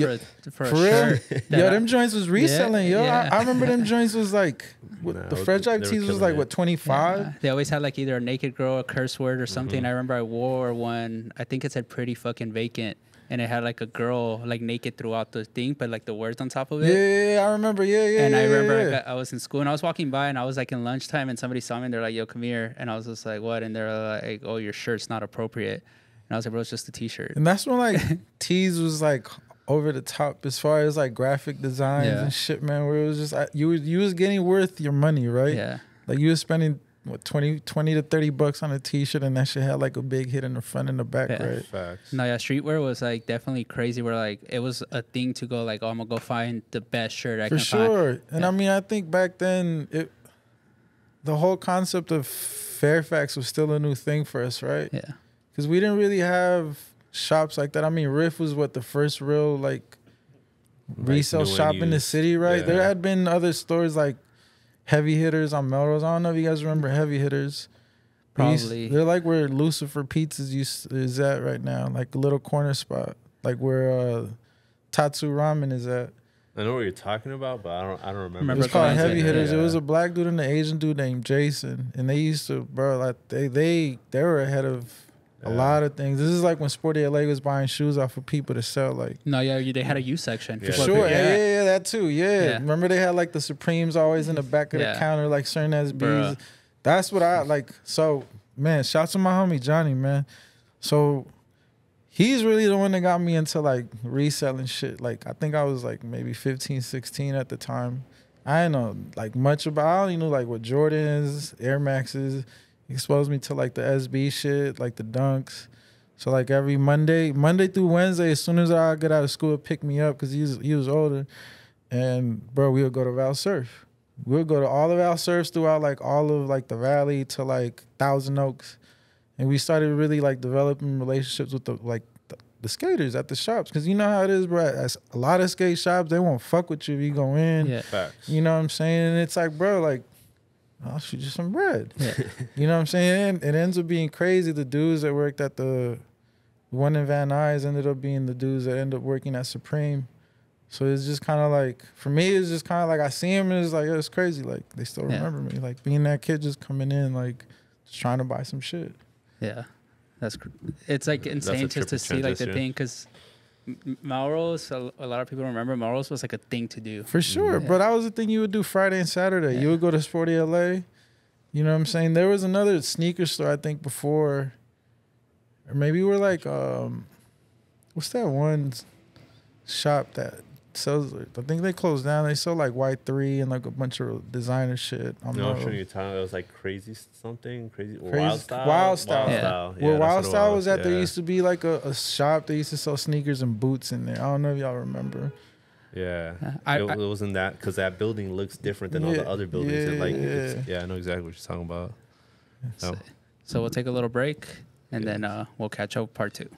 Speaker 2: for a shirt.
Speaker 4: Yo, them joints was reselling. Yo, I remember them joints was like. The Fresh Drive tees was like what 25.
Speaker 2: Yeah. They always had like either a naked girl, a curse word, or something. I remember I wore one. I think it said "pretty fucking vacant," and it had like a girl like naked throughout the thing, but like the words on top of it.
Speaker 4: Yeah, I remember. Yeah.
Speaker 2: And I remember I was in school and I was walking by and I was like in lunchtime and somebody saw me and they're like, "Yo, come here," and I was just like, "What?" And they're like, "Oh, your shirt's not appropriate." And I was like, "Bro, it's just a t-shirt."
Speaker 4: And that's when like tees was like over the top as far as like graphic designs and shit, man, where it was just you was getting worth your money, right?
Speaker 2: Yeah.
Speaker 4: Like you was spending what 20 to $30 on a t-shirt and that shit had like a big hit in the front and the back, right?
Speaker 3: Facts.
Speaker 2: No, yeah, streetwear was like definitely crazy where like it was a thing to go like, "Oh, I'm gonna go find the best shirt I can find." For sure.
Speaker 4: And I mean, I think back then the whole concept of Fairfax was still a new thing for us, right?
Speaker 2: Yeah.
Speaker 4: Because we didn't really have shops like that. I mean, Riff was the first real like resale shop in the city, right? Yeah. There had been other stores like Heavy Hitters on Melrose. I don't know if you guys remember Heavy Hitters.
Speaker 2: Probably.
Speaker 4: They're like where Lucifer Pizzas is at right now, like a little corner spot, like where Tatsu Ramen is at.
Speaker 3: I know what you're talking about, but I don't remember.
Speaker 4: It was called Heavy Hitters. Yeah. It was a black dude and an Asian dude named Jason, and they used to, bro, like they were ahead of a lot of things. This is like when Sporty LA was buying shoes off of people to sell. Like,
Speaker 2: no, yeah, they had a U section.
Speaker 4: For sure. Yeah, that too. Yeah. Remember they had like the Supremes always in the back of the counter, like certain SBs. That's what I like. So, man, shouts to my homie Johnny, man. So he's really the one that got me into like reselling shit. Like, I think I was like maybe 15, 16 at the time. I didn't know like much about, I only knew like what Jordans, Air Maxes. Exposed me to like the SB shit, like the Dunks. So like every Monday through Wednesday, as soon as I get out of school, pick me up because he was older. And bro, we would go to Val Surf. We would go to all of Val Surfs throughout like all of like the Valley to like Thousand Oaks. And we started really like developing relationships with the skaters at the shops. Because you know how it is, bro. As a lot of skate shops, they won't fuck with you if you go in.
Speaker 2: Yeah.
Speaker 3: Facts.
Speaker 4: You know what I'm saying? And it's like, bro, like, I'll shoot you some bread. Yeah. You know what I'm saying? It ends up being crazy. The dudes that worked at the one in Van Nuys ended up being the dudes that ended up working at Supreme. So it's just kind of like, for me, it's just kind of like I see them and it's like, it's crazy. Like, they still remember me. Like, being that kid just coming in, like, just trying to buy some shit.
Speaker 2: Yeah. It's like insane just to see like the thing because Melrose, a lot of people remember Melrose was like a thing to do.
Speaker 4: For sure. But that was the thing you would do Friday and Saturday. You would go to Sporty LA. You know what I'm saying? There was another sneaker store, I think, before. Or maybe we're like, what's that one shop that sells, I think they closed down. They sell like Y3 and like a bunch of designer shit.
Speaker 3: I'm sure you're talking about, it was like crazy Wild Style.
Speaker 4: Wild Style.
Speaker 3: Yeah,
Speaker 4: where Wild Style was at, there used to be like a shop. They used to sell sneakers and boots in there. I don't know if y'all remember.
Speaker 3: Yeah, it wasn't that, because that building looks different than all the other buildings. I know exactly what you're talking about.
Speaker 2: So we'll take a little break and then we'll catch up part 2.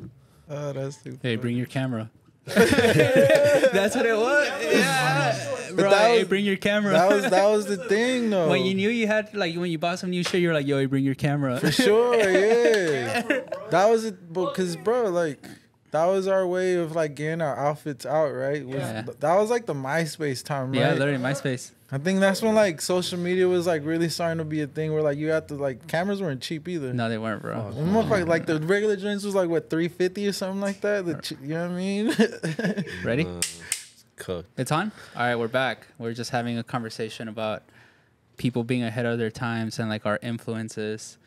Speaker 4: Oh, that's too
Speaker 2: Hey, bring your camera. That's what it was. Yeah, bro. Hey, bring your camera.
Speaker 4: That was the thing, though.
Speaker 2: When you knew you had, like, when you bought some new shit, you were like, "Yo, hey, bring your camera."
Speaker 4: For sure, yeah. That was it, because bro, like, that was our way of like getting our outfits out, right? That was like the MySpace time, right?
Speaker 2: Yeah, literally MySpace.
Speaker 4: I think that's when like social media was like really starting to be a thing where like you had to, like, cameras weren't cheap either.
Speaker 2: No, they weren't, bro.
Speaker 4: Like the regular joints was like what, $350 or something like that. You know what I mean?
Speaker 2: Ready?
Speaker 3: Cooked.
Speaker 2: It's on? All right, we're back. We're just having a conversation about people being ahead of their times and like our influences.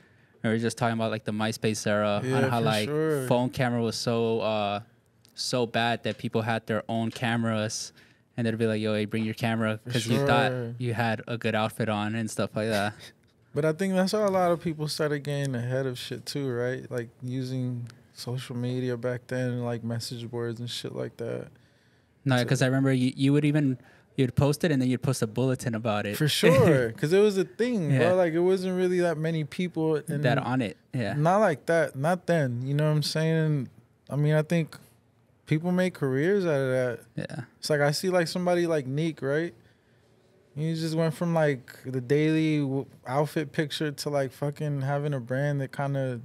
Speaker 2: And we're just talking about like the MySpace era on how like phone camera was so bad that people had their own cameras. And they'd be like, "Yo, hey, bring your camera," because you thought you had a good outfit on and stuff like that.
Speaker 4: But I think that's how a lot of people started getting ahead of shit too, right? Like using social media back then, like message boards and shit like that.
Speaker 2: No, because I remember you would even you'd post it and then you'd post a bulletin about it.
Speaker 4: For sure, because it was a thing,
Speaker 2: Yeah.
Speaker 4: bro. Like, it wasn't really that many people
Speaker 2: that on it. Yeah.
Speaker 4: Not like that. Not then. You know what I'm saying? I mean, I think people make careers out of that.
Speaker 2: Yeah.
Speaker 4: It's like I see like somebody like Neek, right? He just went from like the daily outfit picture to like fucking having a brand that kind of.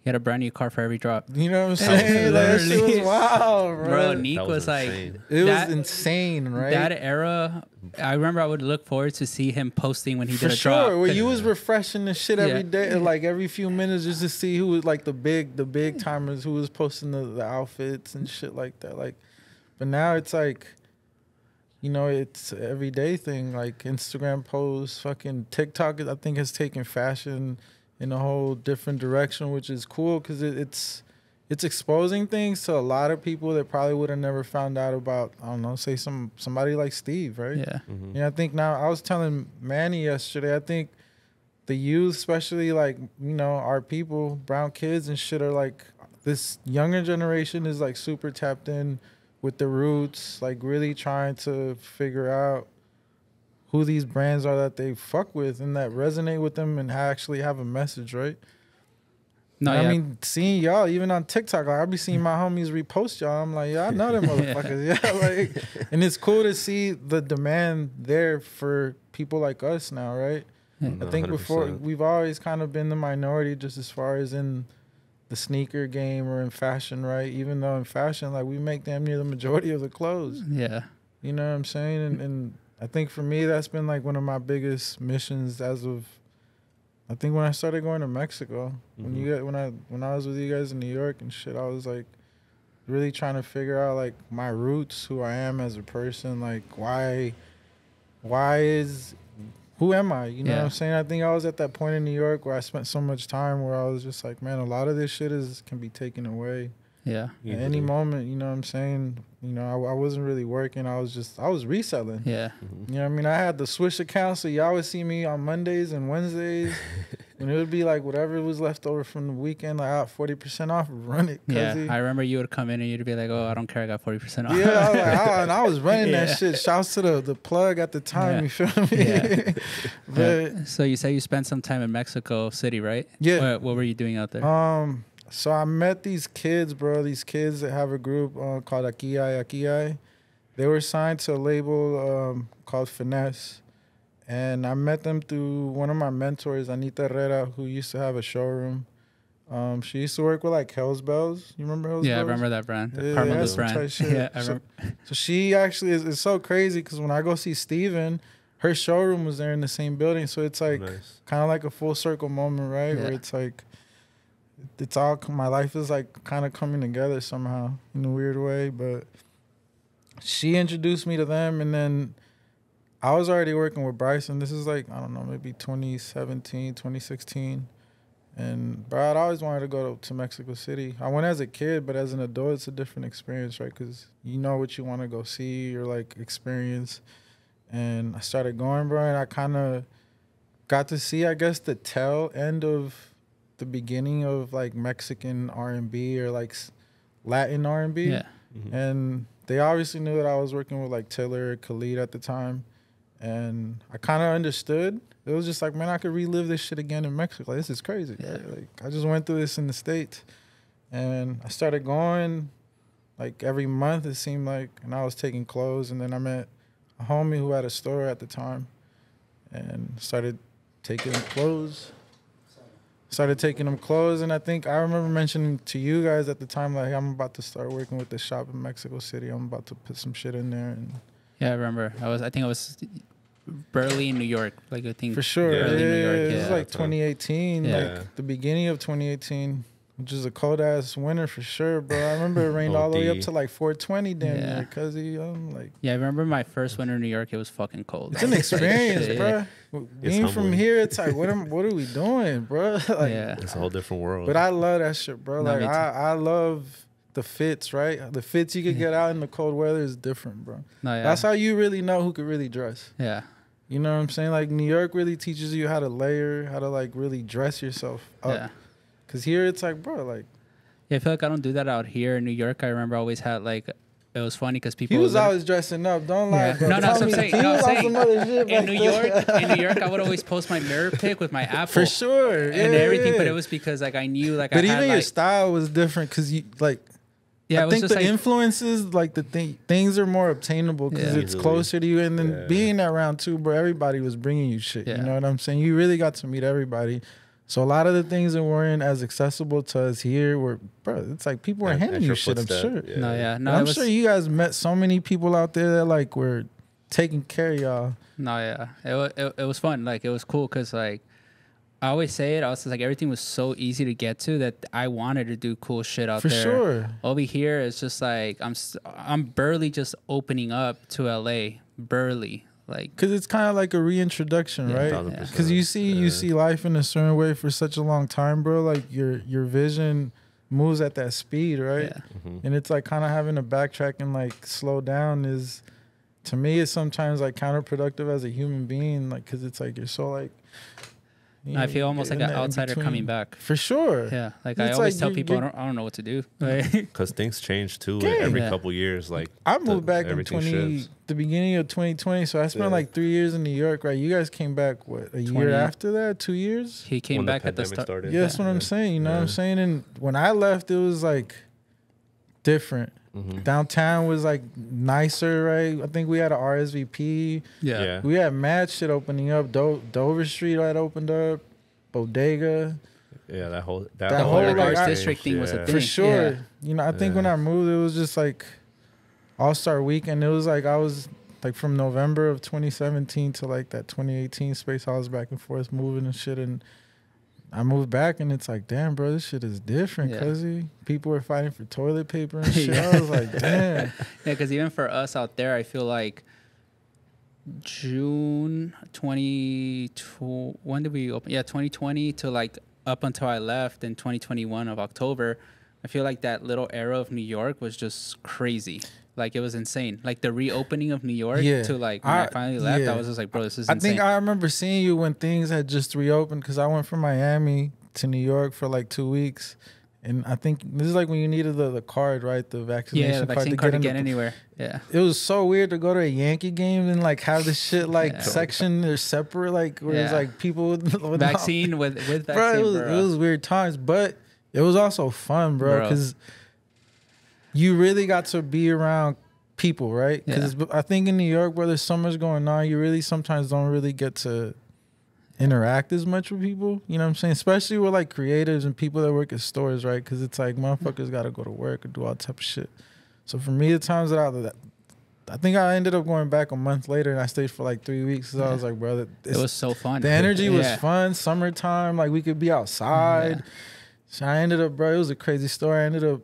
Speaker 2: He had a brand new car for every drop.
Speaker 4: You know what I'm saying? Like, that shit was wild, bro.
Speaker 2: Bro, Neek was like...
Speaker 4: It was insane, right?
Speaker 2: That era, I remember I would look forward to see him posting when he did a
Speaker 4: drop. For sure. Where you was refreshing the shit every day, like every few minutes, just to see who was like the big timers who was posting the outfits and shit like that. Like, but now it's like, you know, it's an everyday thing. Like Instagram posts, fucking TikTok, I think has taken fashion in a whole different direction, which is cool because it's exposing things to a lot of people that probably would have never found out about. I don't know, say somebody like Steve, right?
Speaker 2: Yeah.
Speaker 3: Mm-hmm.
Speaker 4: Yeah, I think now I was telling Manny yesterday. I think the youth, especially like, you know, our people, brown kids and shit, are like, this younger generation is like super tapped in with the roots, like really trying to figure out who these brands are that they fuck with and that resonate with them and actually have a message, right?
Speaker 2: No,
Speaker 4: I mean, seeing y'all even on TikTok, like I be seeing my homies repost y'all. I'm like, yeah, I know them motherfuckers. Yeah, like, and it's cool to see the demand there for people like us now, right? I think
Speaker 3: 100%.
Speaker 4: before we've always kind of been the minority, just as far as in the sneaker game or in fashion, right? Even though in fashion, like we make damn near the majority of the clothes.
Speaker 2: Yeah.
Speaker 4: You know what I'm saying? And I think for me, that's been like one of my biggest missions as of, I think when I started going to Mexico, when I was with you guys in New York and shit, I was like really trying to figure out like my roots, who I am as a person, like who am I? You know what I'm saying? I think I was at that point in New York where I spent so much time where I was just like, man, a lot of this shit can be taken away.
Speaker 2: Yeah.
Speaker 4: At any moment, you know what I'm saying? You know, I wasn't really working. I was reselling.
Speaker 2: Yeah.
Speaker 4: You know what I mean? I had the Swish account, so y'all would see me on Mondays and Wednesdays. And it would be like whatever was left over from the weekend, like out 40% off, run it.
Speaker 2: Yeah, I remember you would come in and you'd be like, oh, I don't care, I got 40% off.
Speaker 4: Yeah, I was like, and I was running that shit. Shouts to the plug at the time, you feel me?
Speaker 2: Yeah.
Speaker 4: But
Speaker 2: so you say you spent some time in Mexico City, right?
Speaker 4: Yeah.
Speaker 2: What were you doing out there?
Speaker 4: So I met these kids, bro. These kids that have a group called Aquí. They were signed to a label called Finesse. And I met them through one of my mentors, Anita Herrera, who used to have a showroom. She used to work with like Hell's Bells. You remember Hell's Bells?
Speaker 2: Yeah, I remember that brand.
Speaker 4: Yeah,
Speaker 2: Carmelo's brand.
Speaker 4: Yeah,
Speaker 2: I remember.
Speaker 4: So she actually is so crazy because when I go see Steven, her showroom was there in the same building. So it's like kind of like a full circle moment, right?
Speaker 2: Yeah.
Speaker 4: Where it's like, it's all, my life is like kind of coming together somehow in a weird way. But she introduced me to them, and then I was already working with Bryson. This is like, I don't know, maybe 2017, 2016. And bro, I'd always wanted to go to Mexico City. I went as a kid, but as an adult, it's a different experience, right? Because you know what you want to go see or like experience. And I started going, bro, and I kind of got to see, I guess, the tail end of the beginning of like Mexican R&B or like Latin R&B.
Speaker 2: Yeah.
Speaker 3: Mm-hmm.
Speaker 4: And they obviously knew that I was working with like Taylor, Khalid at the time. And I kind of understood. It was just like, man, I could relive this shit again in Mexico. Like, this is crazy.
Speaker 2: Yeah.
Speaker 4: Right? Like, I just went through this in the States. And I started going like every month, it seemed like. And I was taking clothes. And then I met a homie who had a store at the time. And started taking clothes. And I think I remember mentioning to you guys at the time, like, I'm about to start working with the shop in Mexico City. I'm about to put some shit in there. And
Speaker 2: yeah, I remember. I think I was Burley, New York. Like, I think
Speaker 4: for sure.
Speaker 2: Burley, New York.
Speaker 4: It was like 2018, like the beginning of 2018, which is a cold ass winter for sure, bro. I remember it rained all the way up to like 420 damn near, cause like.
Speaker 2: Yeah, I remember my first winter in New York. It was fucking cold.
Speaker 4: It's an experience, bro. Being from here, it's like, what are we doing, bro? Like,
Speaker 3: it's a whole different world.
Speaker 4: But I love that shit, bro.
Speaker 2: No,
Speaker 4: like I love the fits, right? The fits you could get out in the cold weather is different, bro.
Speaker 2: No, yeah.
Speaker 4: That's how you really know who could really dress.
Speaker 2: Yeah.
Speaker 4: You know what I'm saying? Like, New York really teaches you how to layer, how to like really dress yourself up.
Speaker 2: Yeah.
Speaker 4: Cause here it's like, bro, like.
Speaker 2: Yeah, I feel like I don't do that out here in New York. I remember I always had like it was funny because people.
Speaker 4: He was always dressing up. Don't lie, bro.
Speaker 2: No, I'm saying.
Speaker 4: He was on some other shit
Speaker 2: in New York, I would always post my mirror pic with my Apple
Speaker 4: for sure,
Speaker 2: and everything. But it was because like I knew like.
Speaker 4: But
Speaker 2: I
Speaker 4: even
Speaker 2: had,
Speaker 4: your style was different because you like.
Speaker 2: Yeah,
Speaker 4: I think the influences, like the things are more obtainable because it's closer to you. And then being around too, bro, everybody was bringing you shit. You know what I'm saying? You really got to meet everybody. So a lot of the things that weren't as accessible to us here were, bro, it's like people were handing you shit, I'm sure. I'm sure you guys met so many people out there that like were taking care of y'all.
Speaker 2: It was fun. Like it was cool because like I always say it. I was like everything was so easy to get to that I wanted to do cool shit out there.
Speaker 4: For sure.
Speaker 2: Over here, it's just like I'm barely just opening up to LA, barely. Like
Speaker 4: because it's kind of like a reintroduction, right? Because you see life in a certain way for such a long time, bro. Like your vision moves at that speed, right? And it's like kind of having to backtrack and like slow down is, to me, it's sometimes like counterproductive as a human being, like because it's like you're so like.
Speaker 2: I feel almost like an outsider coming back.
Speaker 4: For sure.
Speaker 2: Yeah. Like I always tell people, I don't know what to do.
Speaker 3: Because things change too every couple years. Like
Speaker 4: I moved back in the beginning of 2020. So I spent like 3 years in New York, right? You guys came back, what, a year after that? 2 years?
Speaker 2: He came back at the start.
Speaker 4: Yeah, that's what I'm saying. You know what I'm saying? And when I left, it was like different. Downtown was like nicer, right? I think we had an RSVP.
Speaker 2: Yeah.
Speaker 4: We had mad shit opening up. Dover Street had opened up. Bodega.
Speaker 3: Yeah, that whole
Speaker 2: like Arts District thing was a thing.
Speaker 4: For sure. You know, I think when I moved, it was just like All-Star Weekend. It was like I was like from November of 2017 to like that 2018 space. I was back and forth moving and shit, and I moved back and it's like, damn, bro, this shit is different, cuzzy. People were fighting for toilet paper and shit. I was like, damn.
Speaker 2: Yeah, because even for us out there, I feel like June 2020, when did we open? Yeah, 2020 to like up until I left in 2021 of October. I feel like that little era of New York was just crazy. Like it was insane. Like the reopening of New York to like when I finally left, I was just like, bro, this is insane.
Speaker 4: I think I remember seeing you when things had just reopened because I went from Miami to New York for like 2 weeks. And I think this is like when you needed the card, right? The vaccination
Speaker 2: the vaccine card to get anywhere. Yeah.
Speaker 4: It was so weird to go to a Yankee game and like have this shit like section or separate, like where it's like people with
Speaker 2: vaccine with vaccine.
Speaker 4: Bro, it was weird times, but it was also fun, bro, because you really got to be around people, right? Because I think in New York, where there's so much going on, you really sometimes don't really get to interact as much with people. You know what I'm saying? Especially with like creatives and people that work at stores, right? Because it's like motherfuckers got to go to work or do all type of shit. So for me, the times that I think I ended up going back a month later and I stayed for like 3 weeks. So I was like, bro,
Speaker 2: it was so fun.
Speaker 4: The energy was fun. Summertime, like we could be outside. So I ended up, bro, it was a crazy story. I ended up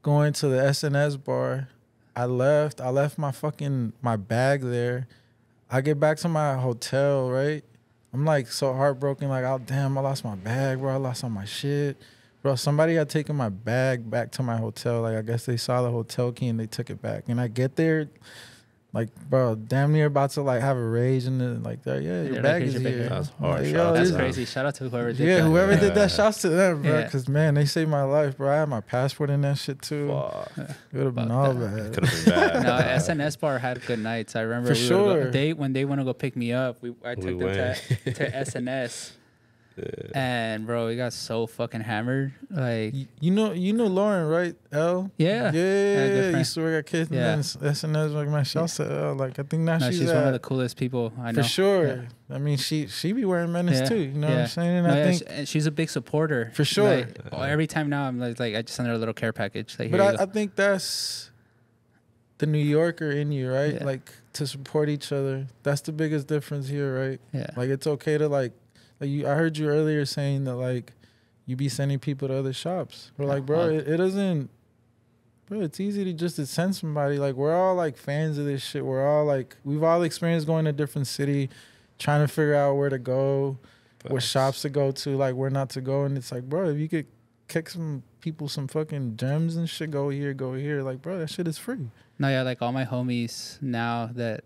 Speaker 4: going to the SNS bar. I left my bag there. I get back to my hotel, right? I'm like so heartbroken, like, oh damn, I lost my bag, bro. I lost all my shit. Bro, somebody had taken my bag back to my hotel. Like I guess they saw the hotel key and they took it back. And I get there, like, bro, damn near about to like have a rage and then like that. Yeah, your bag is here.
Speaker 3: That's hard.
Speaker 4: Like,
Speaker 2: that's crazy. Shout out to whoever did that.
Speaker 4: Yeah, whoever did that, shouts to them, bro. Because man, they saved my life, bro. I had my passport in that shit too. It would have been all bad.
Speaker 3: Could have been bad.
Speaker 2: No, SNS bar had good nights. I remember when they want to go pick me up, I took them to SNS. And bro, we got so fucking hammered. Like
Speaker 4: you know Lauren, right? L.
Speaker 2: Yeah.
Speaker 4: You used to work at Kids and SNS. Like my shout to L. Like I think now she's
Speaker 2: one of the coolest people I know.
Speaker 4: For sure. Yeah. I mean, she be wearing menace too. You know what I'm saying? And I think
Speaker 2: she's a big supporter.
Speaker 4: For sure.
Speaker 2: Like, every time now I'm like I just send her a little care package. Like,
Speaker 4: but I think that's the New Yorker in you, right? Yeah. Like to support each other. That's the biggest difference here, right?
Speaker 2: Yeah.
Speaker 4: Like it's okay to like I heard you earlier saying that like you be sending people to other shops. We're like, bro, it doesn't, bro, it's easy to just send somebody. Like we're all like fans of this shit. We're all like, we've all experienced going to a different city, trying to figure out where to go, what shops to go to, like where not to go. And it's like, bro, if you could kick some people some fucking gems and shit, go here. Like, bro, that shit is free.
Speaker 2: No, yeah, like all my homies now that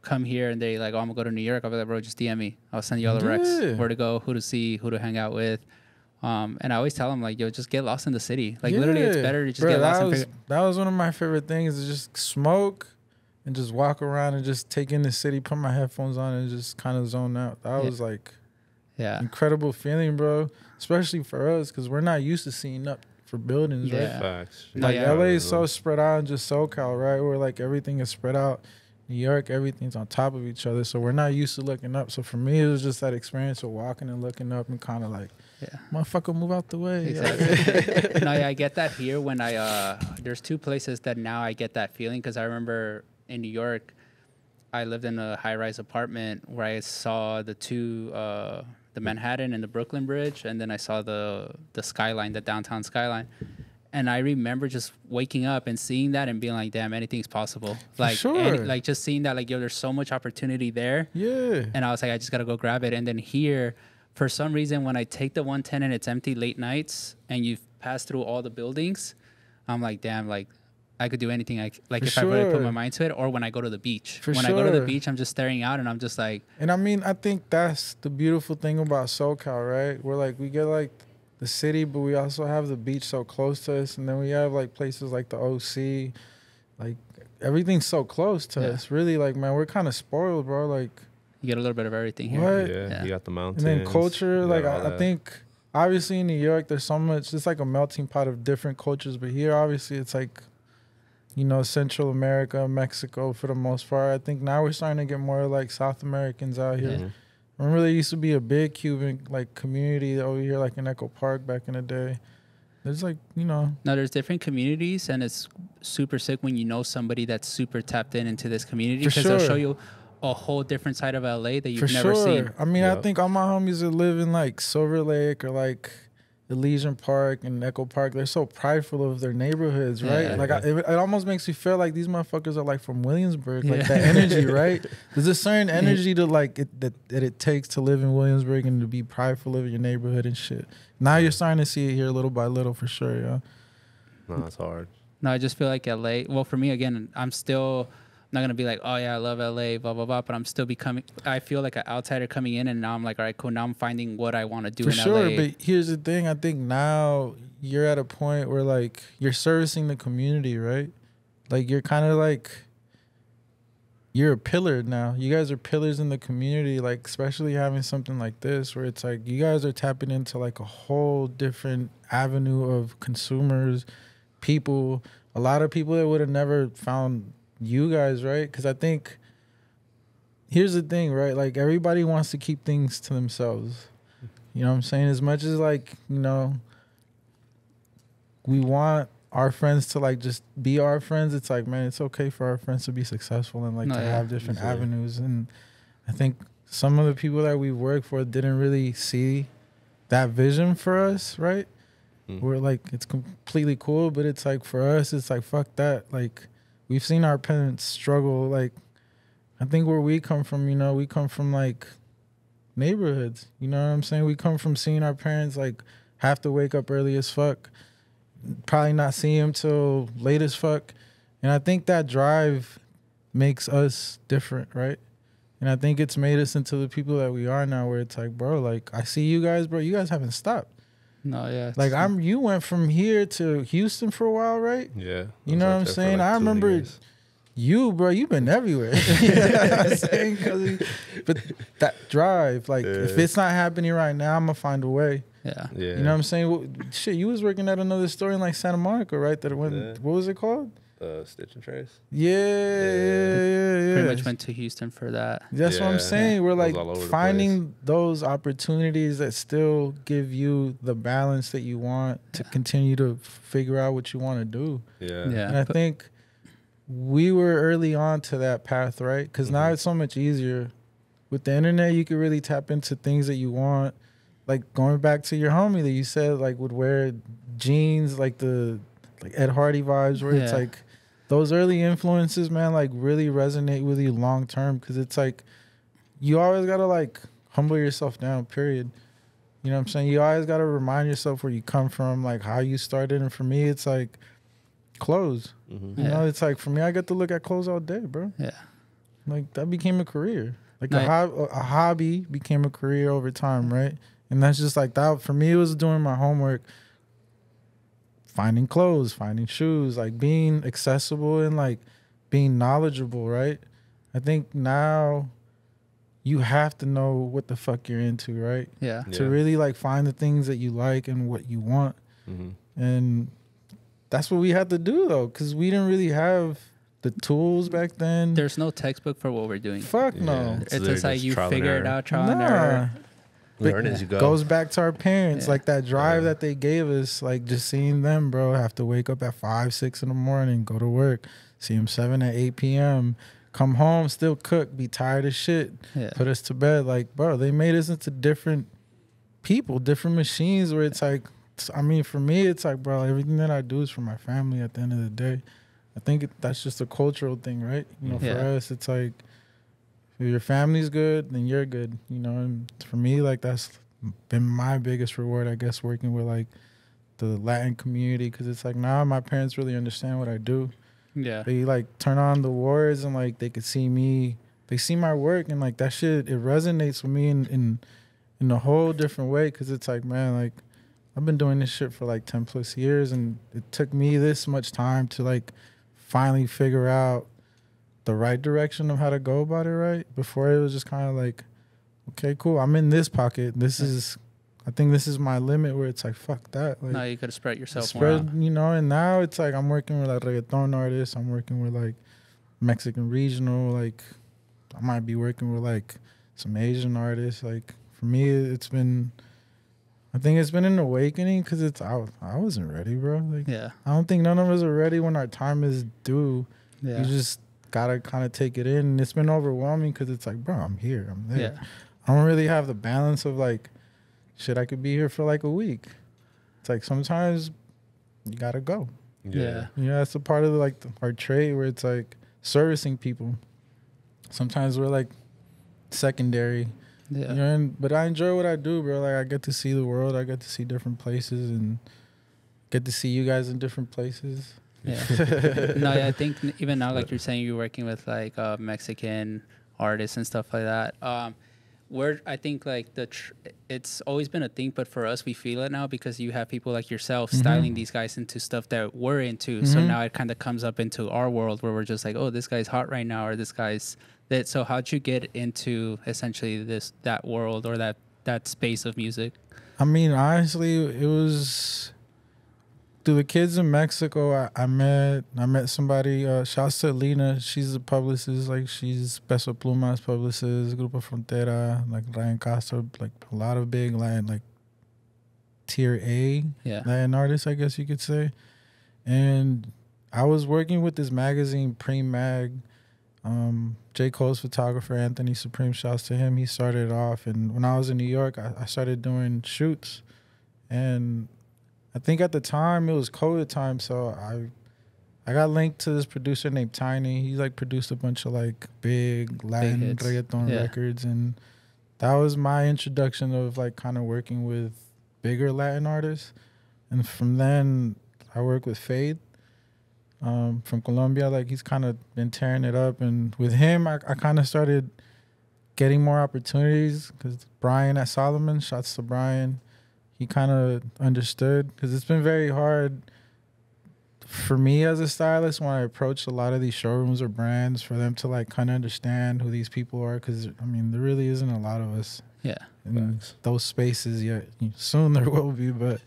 Speaker 2: come here and they like, oh, I'm gonna go to New York. I'll be like, bro, just DM me. I'll send you all the recs, where to go, who to see, who to hang out with. And I always tell them, like, yo, just get lost in the city. Like, literally, it's better to just get lost.
Speaker 4: That was one of my favorite things, is just smoke and just walk around and just take in the city, put my headphones on and just kind of zone out. That was like incredible feeling, bro. Especially for us, because we're not used to seeing up for buildings, right?
Speaker 3: Facts.
Speaker 4: Like, LA is so spread out, and just SoCal, right? Where, like, everything is spread out. New York, everything's on top of each other. So we're not used to looking up. So for me, it was just that experience of walking and looking up and kind of like, motherfucker, move out the way.
Speaker 2: Exactly. No, I get that here when there's two places that now I get that feeling, because I remember in New York, I lived in a high-rise apartment where I saw the two, the Manhattan and the Brooklyn Bridge, and then I saw the skyline, the downtown skyline. And I remember just waking up and seeing that and being like, damn, anything's possible. Like, like just seeing that, like, yo, there's so much opportunity there. Yeah. And I was like, I just got to go grab it. And then here, for some reason, when I take the 110 and it's empty late nights and you pass through all the buildings, I'm like, damn, like, I could do anything. If I really put my mind to it, or when I go to the beach. When I go to the beach, I'm just staring out and I'm just like.
Speaker 4: And I mean, I think that's the beautiful thing about SoCal, right? We're like, we get like the city, but we also have the beach so close to us, and then we have like places like the OC, like everything's so close to us. Really, like, man, we're kind of spoiled, bro. Like,
Speaker 2: you get a little bit of everything here.
Speaker 4: What?
Speaker 3: Yeah, you got the mountains,
Speaker 4: and then culture. Like, I think obviously in New York, there's so much. It's like a melting pot of different cultures, but here, obviously, it's like, you know, Central America, Mexico for the most part. I think now we're starting to get more like South Americans out here. Mm-hmm. I remember there used to be a big Cuban like community over here, like in Echo Park back in the day. There's like, you know.
Speaker 2: No, there's different communities, and it's super sick when you know somebody that's super tapped into this community, because they'll show you a whole different side of LA that you've never seen.
Speaker 4: I mean, I think all my homies that live in like Silver Lake or like Elysian Park and Echo Park, they're so prideful of their neighborhoods, right? Yeah, like, it almost makes me feel like these motherfuckers are like from Williamsburg, like that energy, right? There's a certain energy to like that it takes to live in Williamsburg and to be prideful of your neighborhood and shit. Now you're starting to see it here little by little, for sure, yeah.
Speaker 3: No, it's hard.
Speaker 2: No, I just feel like LA. Well, for me, again, I'm still not gonna be like, oh yeah, I love LA, blah blah blah. But I'm still becoming. I feel like an outsider coming in, and now I'm like, all right, cool. Now I'm finding what I want to do. For sure, LA.
Speaker 4: But here's the thing. I think now you're at a point where like you're servicing the community, right? Like, you're kind of like, you're a pillar now. You guys are pillars in the community. Like, especially having something like this, where it's like you guys are tapping into like a whole different avenue of consumers, people. A lot of people that would have never found you guys, right? Because I think here's the thing, right? Like, everybody wants to keep things to themselves. You know what I'm saying? As much as like, you know, we want our friends to like just be our friends, it's like, man, it's okay for our friends to be successful and like to have different avenues. And I think some of the people that we work for didn't really see that vision for us, right? We're like, it's completely cool, but it's like for us, it's like, fuck that. Like, we've seen our parents struggle. Like, I think where we come from, you know, we come from like neighborhoods. You know what I'm saying? We come from seeing our parents like have to wake up early as fuck, probably not see them till late as fuck. And I think that drive makes us different, right? And I think it's made us into the people that we are now, where it's like, bro, like, I see you guys, bro, you guys haven't stopped.
Speaker 2: No, yeah.
Speaker 4: Like, you went from here to Houston for a while, right?
Speaker 3: Yeah.
Speaker 4: You know what I'm saying? Like, I remember you, bro, you've been everywhere. You know what I'm saying? But that drive, like, if it's not happening right now, I'm going to find a way.
Speaker 2: Yeah.
Speaker 4: You know what I'm saying? Well, shit, you was working at another store in, like, Santa Monica, right? What was it called?
Speaker 3: Stitch and Trace.
Speaker 4: Yeah.
Speaker 2: Pretty much went to Houston for that.
Speaker 4: That's what I'm saying. We're like finding those opportunities that still give you the balance that you want to continue to figure out what you want to do.
Speaker 3: Yeah.
Speaker 4: And I think we were early on to that path, right? Because now it's so much easier. With the internet, you can really tap into things that you want. Like, going back to your homie that you said like would wear jeans, like the Ed Hardy vibes, where it's like those early influences, man, like really resonate with you long term, because it's like you always gotta like humble yourself down, period. You know what I'm saying? You always gotta remind yourself where you come from, like how you started. And for me, it's like clothes. You know, it's like for me, I get to look at clothes all day, bro.
Speaker 2: Yeah.
Speaker 4: Like, that became a career. Like a hobby became a career over time, right? And that's just like that. For me, it was doing my homework, finding clothes, finding shoes, like being accessible and like being knowledgeable, right? I think now you have to know what the fuck you're into, right?
Speaker 2: Yeah.
Speaker 4: To really like find the things that you like and what you want. And that's what we had to do though, because we didn't really have the tools back then.
Speaker 2: There's no textbook for what we're doing.
Speaker 4: Fuck no.
Speaker 2: It's just like you figure it out, trial and error.
Speaker 3: Learn as you go.
Speaker 4: Goes back to our parents, like that drive that they gave us, like just seeing them, bro, have to wake up at 5, 6 in the morning, go to work, see them 7 at 8 p.m., come home, still cook, be tired as shit, put us to bed. Like, bro, they made us into different people, different machines where it's like, I mean, for me, it's like, bro, everything that I do is for my family at the end of the day. I think that's just a cultural thing, right? You know, for us, it's like, if your family's good, then you're good, you know? And for me, like, that's been my biggest reward, I guess, working with, like, the Latin community, because it's like, now my parents really understand what I do.
Speaker 2: Yeah.
Speaker 4: They, like, turn on the words and, like, they could see me. They see my work, and, like, that shit, it resonates with me in a whole different way, because it's like, man, like, I've been doing this shit for, like, 10 plus years, and it took me this much time to, like, finally figure out the right direction of how to go about it, right? Before it was just kind of like, okay, cool, I'm in this pocket. This is, I think this is my limit, where it's like, fuck that. Like,
Speaker 2: now you could have spread yourself more out.
Speaker 4: You know, and now it's like I'm working with like reggaeton artists. I'm working with like Mexican regional. Like, I might be working with like some Asian artists. Like, for me, it's been, I think it's been an awakening, because it's, I wasn't ready, bro. Like, I don't think none of us are ready when our time is due. You just gotta kind of take it in, and it's been overwhelming, because it's like, bro, I'm here, I'm there. I don't really have the balance of like, shit, I could be here for like a week. It's like sometimes you gotta go. Yeah, that's a part of like our trade, where it's like servicing people. Sometimes we're like secondary. You know, but I enjoy what I do, bro. Like, I get to see the world, I get to see different places, and get to see you guys in different places.
Speaker 2: No, I think even now, like you're saying, you're working with like Mexican artists and stuff like that. I think like it's always been a thing, but for us, we feel it now, because you have people like yourself styling these guys into stuff that we're into. So now it kind of comes up into our world, where we're just like, oh, this guy's hot right now, or this guy's that. So how'd you get into essentially that world, or that space of music?
Speaker 4: I mean, honestly, it was through the kids in Mexico. I met somebody, shouts to Lena, she's a publicist, like she's Peso Pluma's publicist, Grupo Frontera, like Ryan Castro, like a lot of big Latin, like tier A Latin artists, I guess you could say. And I was working with this magazine, Preem Mag. J. Cole's photographer, Anthony Supreme, shouts to him. He started it off, and when I was in New York, I started doing shoots. And I think at the time it was COVID time, so I got linked to this producer named Tiny. He like produced a bunch of like big Latin reggaeton records, and that was my introduction of like kind of working with bigger Latin artists. And from then I worked with Fade from Colombia. Like, he's kind of been tearing it up, and with him I kind of started getting more opportunities, because Brian at Solomon, shouts to Brian, he kind of understood, because it's been very hard for me as a stylist when I approach a lot of these showrooms or brands, for them to like kind of understand who these people are, because I mean, there really isn't a lot of us in those spaces yet. Soon there will be, but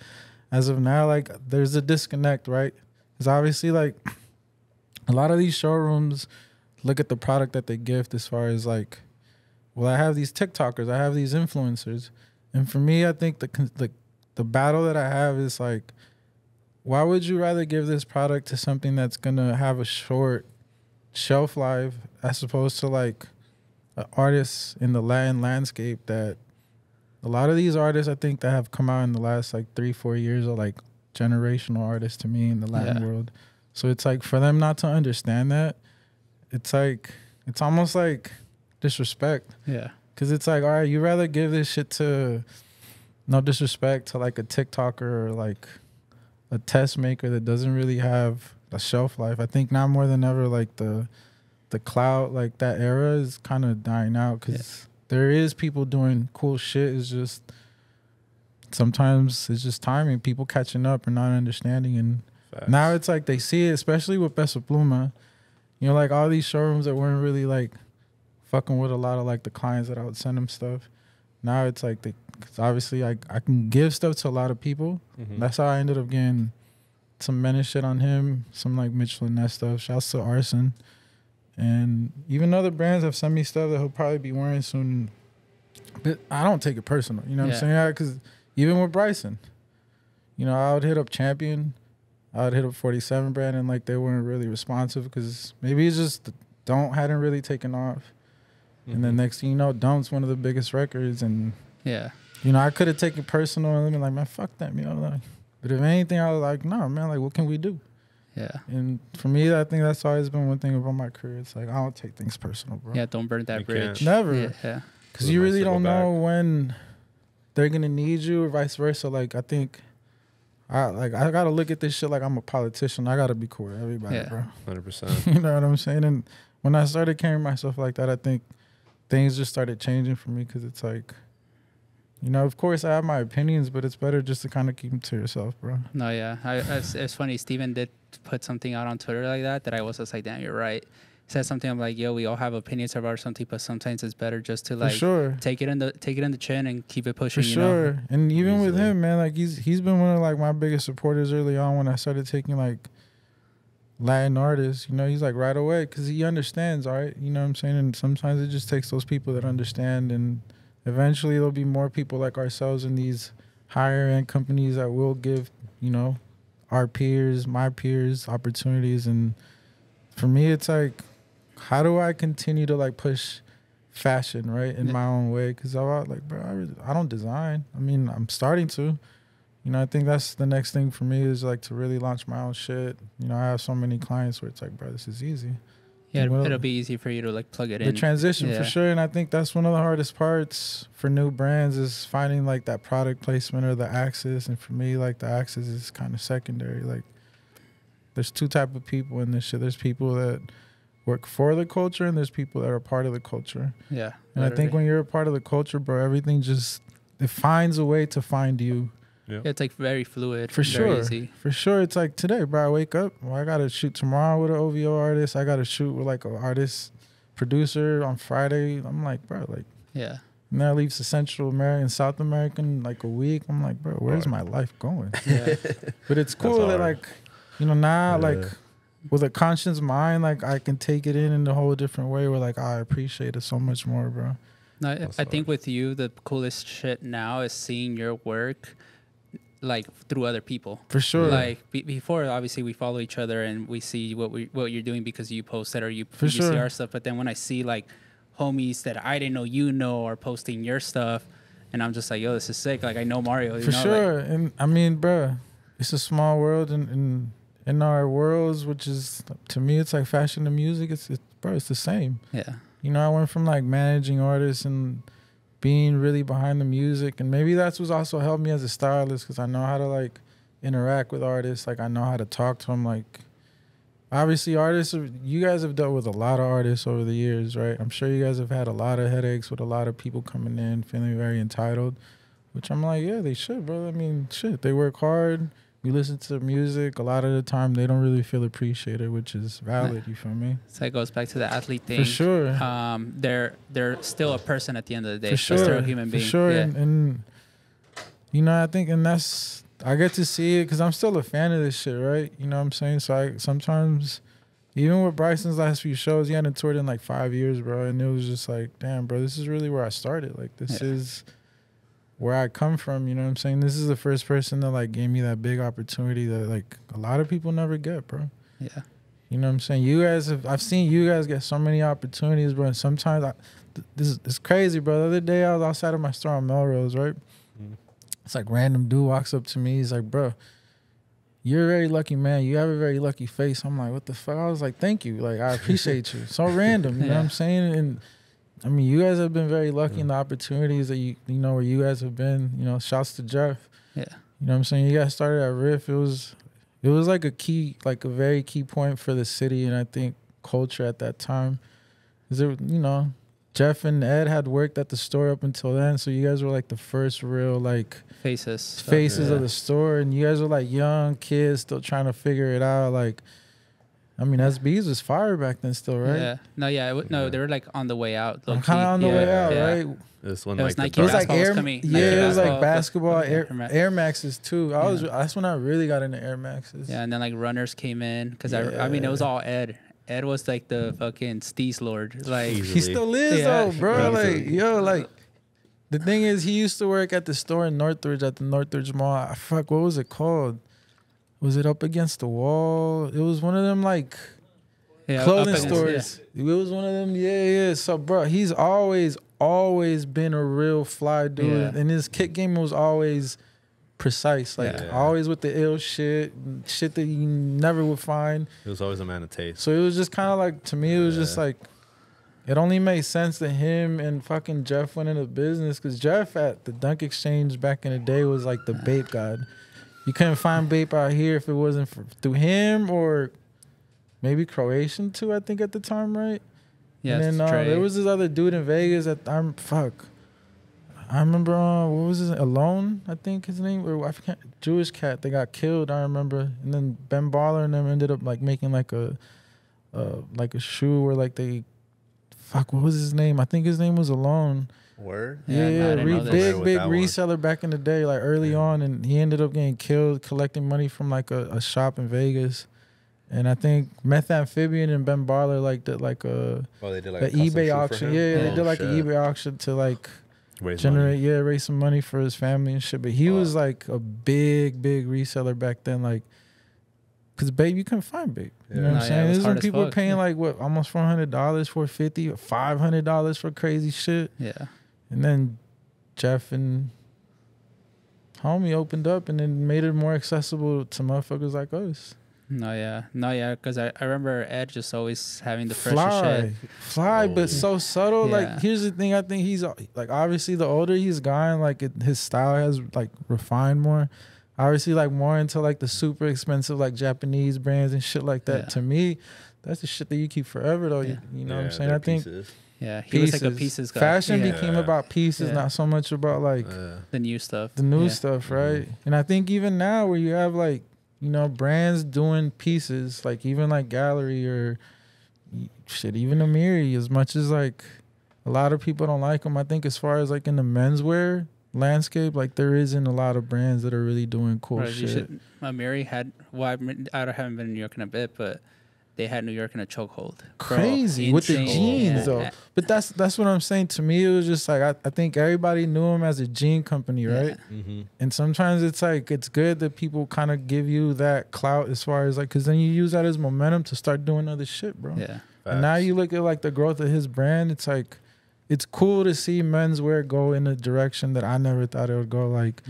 Speaker 4: as of now, like, there's a disconnect, right? Because obviously, like, a lot of these showrooms look at the product that they gift as far as like, well, I have these TikTokers, I have these influencers, and for me, I think the battle that I have is like, why would you rather give this product to something that's gonna have a short shelf life, as opposed to like artists in the Latin landscape that a lot of these artists, I think, that have come out in the last like 3-4 years are like generational artists to me in the Latin world. So it's like, for them not to understand that, it's like, it's almost like disrespect. Yeah. Because it's like, all right, you rather give this shit to, no disrespect, to like a TikToker or like a test maker that doesn't really have a shelf life. I think now more than ever, like the clout, like that era is kind of dying out, because there is people doing cool shit. It's just sometimes it's just timing, people catching up and not understanding. And now it's like they see it, especially with Peso Pluma. You know, like all these showrooms that weren't really like fucking with a lot of like the clients that I would send them stuff. Now it's like, cause obviously I can give stuff to a lot of people. That's how I ended up getting some menace shit on him, some like Mitchell and that stuff. Shouts to Arson. And even other brands have sent me stuff that he'll probably be wearing soon. But I don't take it personal. You know what I'm saying? Because even with Bryson, you know, I would hit up Champion. I would hit up 47 brand and like they weren't really responsive because maybe it's just hadn't really taken off. And then next thing you know, Dump's one of the biggest records. And, you know, I could have taken it personal and been like, man, fuck them, you know. Like, but if anything, I was like, no, man, like, what can we do? Yeah. And for me, I think that's always been one thing about my career. It's like, I don't take things personal, bro.
Speaker 2: Yeah, don't burn that bridge.
Speaker 4: Never. Yeah. Because you really don't know when they're going to need you or vice versa. Like, I think... I gotta look at this shit like I'm a politician. I gotta be cool with everybody, bro.
Speaker 3: 100%.
Speaker 4: You know what I'm saying? And when I started carrying myself like that, I think things just started changing for me because it's like, you know, of course I have my opinions, but it's better just to kind of keep them to yourself, bro.
Speaker 2: No, yeah. It's funny. Steven did put something out on Twitter like that I was just like, damn, you're right. Said something, I'm like, yo, we all have opinions about something, but sometimes it's better just to like take it in the chin and keep it pushing. For sure. You know?
Speaker 4: And even with him, man, like he's been one of like my biggest supporters early on when I started taking like Latin artists. You know, he's like right away because he understands, all right. You know what I'm saying? And sometimes it just takes those people that understand, and eventually there'll be more people like ourselves in these higher end companies that will give, you know, our peers, my peers, opportunities. And for me, it's like, how do I continue to like push fashion, right, in my own way? Because I'm like, bro, I don't design. I mean, I'm starting to. You know, I think that's the next thing for me is like to really launch my own shit. You know, I have so many clients where it's like, bro, this is easy.
Speaker 2: Yeah, it'll be easy for you to like plug it in.
Speaker 4: The transition for sure. And I think that's one of the hardest parts for new brands is finding like that product placement or the access. And for me, like the access is kind of secondary. Like there's two type of people in this shit. There's people that work for the culture and there's people that are part of the culture. Yeah. And literally. I think when you're a part of the culture, bro, everything just, it finds a way to find you.
Speaker 2: Yeah, it's like very fluid.
Speaker 4: For sure. Easy. For sure. It's like today, bro, I wake up, well, I got to shoot tomorrow with an OVO artist. I got to shoot with like an artist producer on Friday. I'm like, bro, like, yeah. And then I leave to Central American, South American, like a week. I'm like, bro, where's my life going? Yeah. But it's cool that like, you know, now like, with a conscious mind, like I can take it in a whole different way where like I appreciate it so much more, bro.
Speaker 2: No, I think with you, the coolest shit now is seeing your work like through other people. For sure. Like before, obviously we follow each other and we see what you're doing because you post it or you see our stuff. But then when I see like homies that I didn't know you know are posting your stuff, and I'm just like, yo, this is sick. Like I know Mario.
Speaker 4: For sure. Like, and I mean, bro, it's a small world and in our worlds, which is, to me, it's like fashion and music. It's the same. Yeah. You know, I went from like managing artists and being really behind the music. And maybe that's what's also helped me as a stylist because I know how to like interact with artists. Like I know how to talk to them. Like obviously artists, you guys have dealt with a lot of artists over the years, right? I'm sure you guys have had a lot of headaches with a lot of people coming in feeling very entitled, which I'm like, yeah, they should, bro. I mean, shit, they work hard. You listen to music, a lot of the time they don't really feel appreciated, which is valid. You feel me?
Speaker 2: So it goes back to the athlete thing.
Speaker 4: For sure.
Speaker 2: They're still a person at the end of the day.
Speaker 4: For sure.
Speaker 2: They're still a human being.
Speaker 4: For sure. Yeah. And you know, I think, and that's, I get to see it because I'm still a fan of this shit, right? You know what I'm saying? So I sometimes, even with Bryson's last few shows, he hadn't toured in like 5 years, bro. And it was just like, damn, bro, this is really where I started. Like this is where I come from, you know what I'm saying? This is the first person that like gave me that big opportunity that like a lot of people never get, bro. Yeah. You know what I'm saying? You guys I've seen you guys get so many opportunities, bro. And sometimes this is crazy, bro. The other day I was outside of my store on Melrose, right? It's like random dude walks up to me. He's like, bro, you're a very lucky man. You have a very lucky face. I'm like, what the fuck? I was like, thank you. Like, I appreciate you. So random, you know what I'm saying? And I mean, you guys have been very lucky in the opportunities that you know where you guys have been. You know, shouts to Jeff. Yeah. You know what I'm saying? You guys started at Riff. It was like a very key point for the city and I think culture at that time. Cause you know, Jeff and Ed had worked at the store up until then, so you guys were like the first real like
Speaker 2: faces
Speaker 4: of the store, and you guys were like young kids still trying to figure it out. Like, I mean, SBs was fire back then, still, right?
Speaker 2: Yeah. No, they were like on the way out.
Speaker 4: I'm kind of on the way out, right?
Speaker 3: This one,
Speaker 2: it
Speaker 3: like
Speaker 2: was Nike.
Speaker 4: It was like
Speaker 2: Air.
Speaker 4: it was like basketball, Air Maxes too. That's when I really got into Air Maxes.
Speaker 2: Yeah, and then like runners came in because I mean it was all Ed. Ed was like the fucking steez lord. Like
Speaker 4: he still is though, bro. Like like the thing is, he used to work at the store in Northridge at the Northridge Mall. What was it called? Was it Up Against the Wall? It was one of them like clothing stores. It was one of them. Yeah. So bro, he's always been a real fly dude, and his kick game was always precise, like always with the ill shit that you never would find.
Speaker 3: It was always a man of taste.
Speaker 4: So it was just kind of like, to me, it was just like, it only made sense that him and fucking Jeff went into business, because Jeff at the Dunk Exchange back in the day was like the vape god. You couldn't find vape out here if it wasn't through him or maybe Croatian too, I think at the time, right? Yeah. And then there was this other dude in Vegas that I remember, what was his name? Alone, I think his name, or I forget, Jewish cat. They got killed, I remember. And then Ben Baller and them ended up like making like a shoe where like they, what was his name? I think his name was Alone.
Speaker 3: Word?
Speaker 4: Yeah, big reseller back in the day, like early on, and he ended up getting killed collecting money from like a shop in Vegas. And I think Methamphibian and Ben Baller like did like they did like an eBay auction. They did like an eBay auction to like raise some money for his family and shit. But he was like a big reseller back then, like, because babe, you couldn't find babe. You know what I'm saying? This is when people were paying like what, almost $400, $450, or $500 for crazy shit. Yeah. And then Jeff and homie opened up and then made it more accessible to motherfuckers like us. Because I remember Ed just always having the freshest shit. But so subtle. Like, here's the thing, I think he's like, obviously the older he's gotten, like his style has like refined more. Obviously, like more into like the super expensive like Japanese brands and shit like that. To me, that's the shit that you keep forever though. You know what I'm saying? I think he was like a pieces guy. Fashion became about pieces, not so much about like
Speaker 2: the new stuff.
Speaker 4: The new stuff, right? And I think even now where you have like, you know, brands doing pieces, like even like Gallery or shit, even Amiri, as much as like a lot of people don't like them, I think as far as like in the menswear landscape, like there isn't a lot of brands that are really doing cool shit.
Speaker 2: Amiri had, I haven't been in New York in a bit, but they had New York in a chokehold.
Speaker 4: Crazy. With the jeans though. But that's what I'm saying. To me, it was just like, I think everybody knew him as a jean company, right? And sometimes it's like, it's good that people kind of give you that clout as far as like, because then you use that as momentum to start doing other shit, bro. And now you look at like the growth of his brand, it's like, it's cool to see menswear go in a direction that I never thought it would go. Like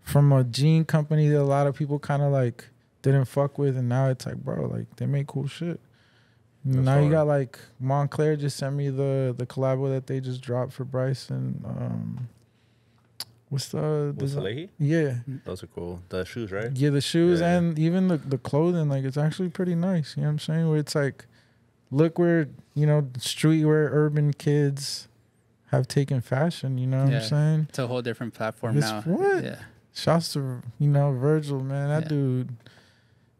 Speaker 4: from a jean company that a lot of people kind of like didn't fuck with, and now it's like, bro, like they make cool shit. Now you got like Montclair just sent me the collabo that they just dropped for Bryce and what's the
Speaker 3: Leahy?
Speaker 4: Yeah,
Speaker 3: those are cool. The shoes, right?
Speaker 4: Yeah, the shoes and even the clothing, like it's actually pretty nice. You know what I'm saying? Where it's like, look where, you know, streetwear urban kids have taken fashion. You know what I'm saying?
Speaker 2: It's a whole different platform now.
Speaker 4: What? Yeah. Shouts to, you know, Virgil, man. That dude.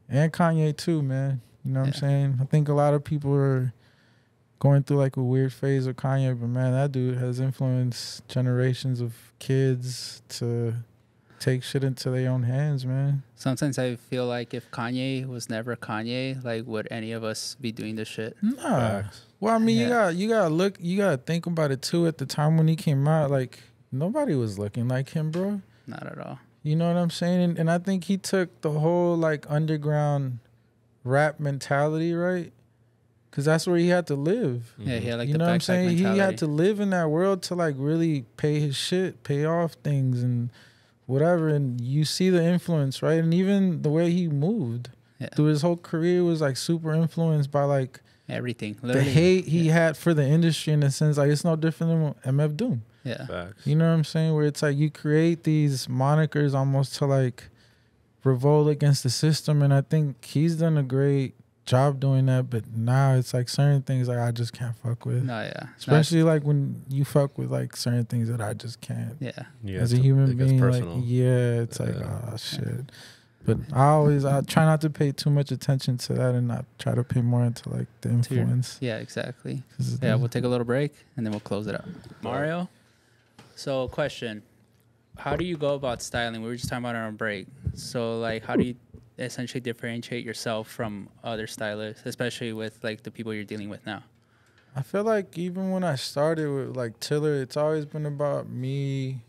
Speaker 4: And Kanye too, man. You know what I'm saying? I think a lot of people are going through like a weird phase with Kanye, but man, that dude has influenced generations of kids to take shit into their own hands, man.
Speaker 2: Sometimes I feel like if Kanye was never Kanye, like would any of us be doing this shit?
Speaker 4: Nah. Well, I mean, you gotta think about it too. At the time when he came out, like nobody was looking like him, bro.
Speaker 2: Not at all.
Speaker 4: You know what I'm saying? And I think he took the whole like underground rap mentality, right? Because that's where he had to live.
Speaker 2: Yeah, he had like
Speaker 4: you know what I'm saying? Mentality. He had to live in that world to like really pay his shit, pay off things and whatever. And you see the influence, right? And even the way he moved through his whole career was like super influenced by like
Speaker 2: everything.
Speaker 4: Literally. The hate he had for the industry in a sense. Like it's no different than MF Doom.
Speaker 2: Yeah.
Speaker 3: Facts.
Speaker 4: You know what I'm saying? Where it's like you create these monikers almost to like revolt against the system. And I think he's done a great job doing that, but now it's like certain things like I just can't fuck with.
Speaker 2: No, yeah.
Speaker 4: Especially like when you fuck with like certain things that I just can't.
Speaker 2: Yeah.
Speaker 4: As a human being, like it's like oh shit. But I try not to pay too much attention to that and not try to pay more into like the influence.
Speaker 2: Yeah, exactly. Yeah, we'll take a little break and then we'll close it up. Mario, so question. How do you go about styling? We were just talking about it on break. So like how do you essentially differentiate yourself from other stylists, especially with like the people you're dealing with now?
Speaker 4: I feel like even when I started with like Tiller, it's always been about me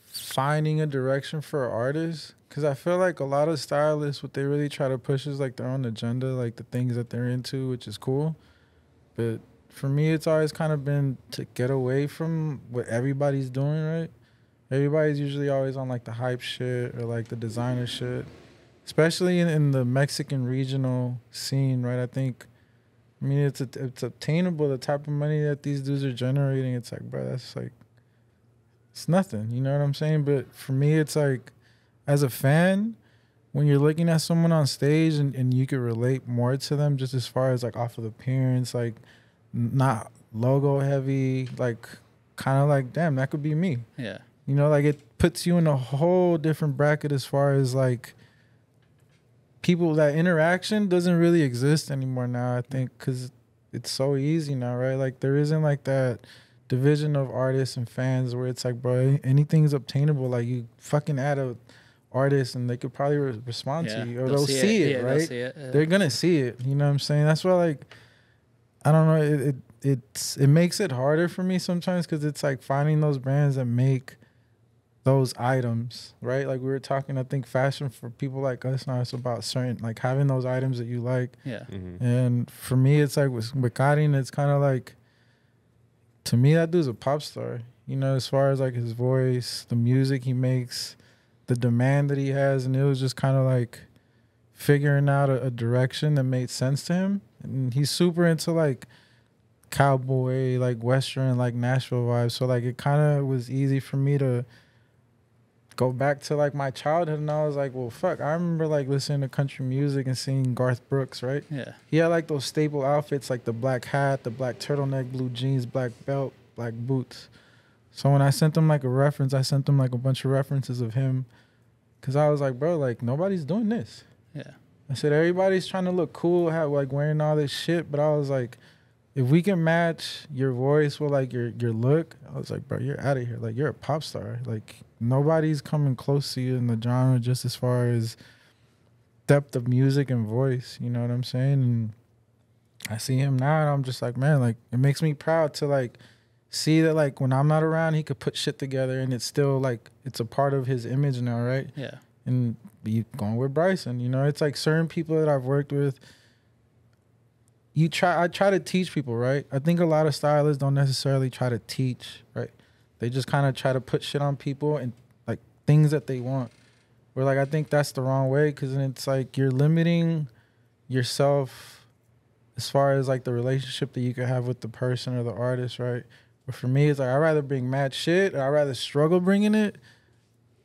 Speaker 4: finding a direction for artists. Because I feel like a lot of stylists, what they really try to push is like their own agenda, like the things that they're into, which is cool. But for me, it's always kind of been to get away from what everybody's doing, right? Everybody's usually always on like the hype shit or like the designer shit, especially in the Mexican regional scene, right? I mean, it's obtainable, the type of money that these dudes are generating. It's like, bro, that's like, it's nothing. You know what I'm saying? But for me, it's like, as a fan, when you're looking at someone on stage and you could relate more to them just as far as like off of appearance, like not logo heavy, like kind of like, damn, that could be me.
Speaker 2: Yeah.
Speaker 4: You know, like it puts you in a whole different bracket as far as like people, that interaction doesn't really exist anymore now, I think, because it's so easy now, right? Like there isn't like that division of artists and fans where it's like, bro, anything's obtainable. Like you fucking add a artist and they could probably respond to you or they'll see it, right? They'll see it, They're going to see it. You know what I'm saying? That's why like, I don't know, it makes it harder for me sometimes because it's like finding those brands that make those items, right? Like we were talking, I think fashion for people like us now, it's about certain, like having those items that you like.
Speaker 2: Yeah.
Speaker 3: Mm-hmm.
Speaker 4: And for me, it's like with Carin, it's kind of like, to me, that dude's a pop star. You know, as far as like his voice, the music he makes, the demand that he has. And it was just kind of like figuring out a direction that made sense to him. And he's super into like cowboy, like Western, like Nashville vibes. So like it kind of was easy for me to go back to like my childhood, and I was like, well, fuck, I remember like listening to country music and seeing Garth Brooks, right?
Speaker 2: Yeah.
Speaker 4: He had like those staple outfits, like the black hat, the black turtleneck, blue jeans, black belt, black boots. So when I sent him like a reference, I sent him like a bunch of references of him, because I was like, bro, like nobody's doing this.
Speaker 2: Yeah.
Speaker 4: I said, everybody's trying to look cool, have like wearing all this shit, but I was like, if we can match your voice with like your look, I was like, bro, you're out of here. Like you're a pop star. Like nobody's coming close to you in the genre just as far as depth of music and voice. You know what I'm saying? And I see him now and I'm just like, man, like it makes me proud to like see that like when I'm not around, he could put shit together and it's still like, it's a part of his image now, right?
Speaker 2: Yeah.
Speaker 4: And be going with Bryson, you know, it's like certain people that I've worked with, I try to teach people, right? I think a lot of stylists don't necessarily try to teach, right? They just kind of try to put shit on people and like things that they want. Where like I think that's the wrong way, because then it's like you're limiting yourself as far as like the relationship that you could have with the person or the artist, right? But for me, it's like I'd rather bring mad shit, or I'd rather struggle bringing it.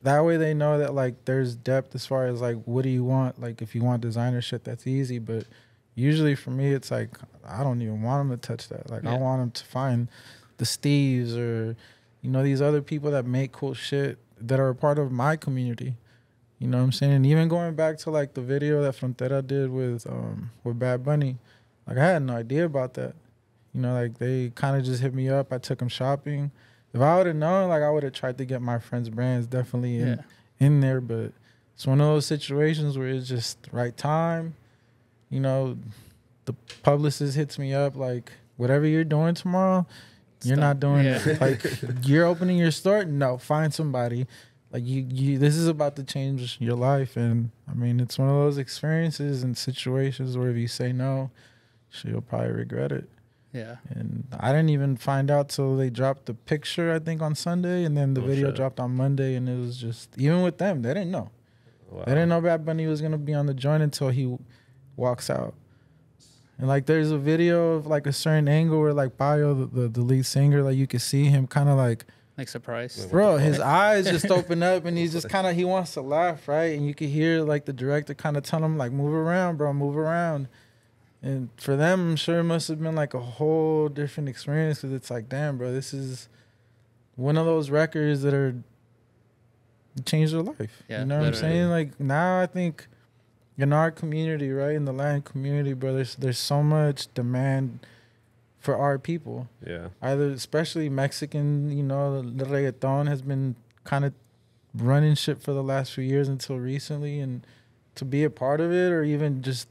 Speaker 4: That way they know that like there's depth as far as like what do you want? Like if you want designer shit, that's easy, but usually for me, it's like, I don't even want them to touch that. Like, I want them to find the Steves or, you know, these other people that make cool shit that are a part of my community. You know what I'm saying? And even going back to, like, the video that Frontera did with Bad Bunny, like, I had no idea about that. You know, like, they kind of just hit me up. I took them shopping. If I would have known, like, I would have tried to get my friends' brands definitely in there. But it's one of those situations where it's just right time. You know, the publicist hits me up like, whatever you're doing tomorrow, you're not doing it. Like, you're opening your store? No, find somebody. Like, you this is about to change your life. And, I mean, it's one of those experiences and situations where if you say no, you'll probably regret it.
Speaker 2: Yeah.
Speaker 4: And I didn't even find out till they dropped the picture, I think, on Sunday. And then the video dropped on Monday. And it was just, even with them, they didn't know. Wow. They didn't know Bad Bunny was going to be on the joint until he walks out. And like there's a video of like a certain angle where like Bayo, the lead singer, like you can see him kind of like
Speaker 2: Like surprised.
Speaker 4: Bro, his eyes just open up and he's just kind of, he wants to laugh, right? And you can hear like the director kind of tell him like, move around, bro, move around. And for them, I'm sure it must have been like a whole different experience because it's like, damn, bro, this is one of those records that are changed their life.
Speaker 2: Yeah,
Speaker 4: you know what I'm saying? Like now I think in our community, right, in the Latin community, bro, there's so much demand for our people.
Speaker 3: Yeah.
Speaker 4: Either, especially Mexican, you know, the reggaeton has been kind of running shit for the last few years until recently. And to be a part of it or even just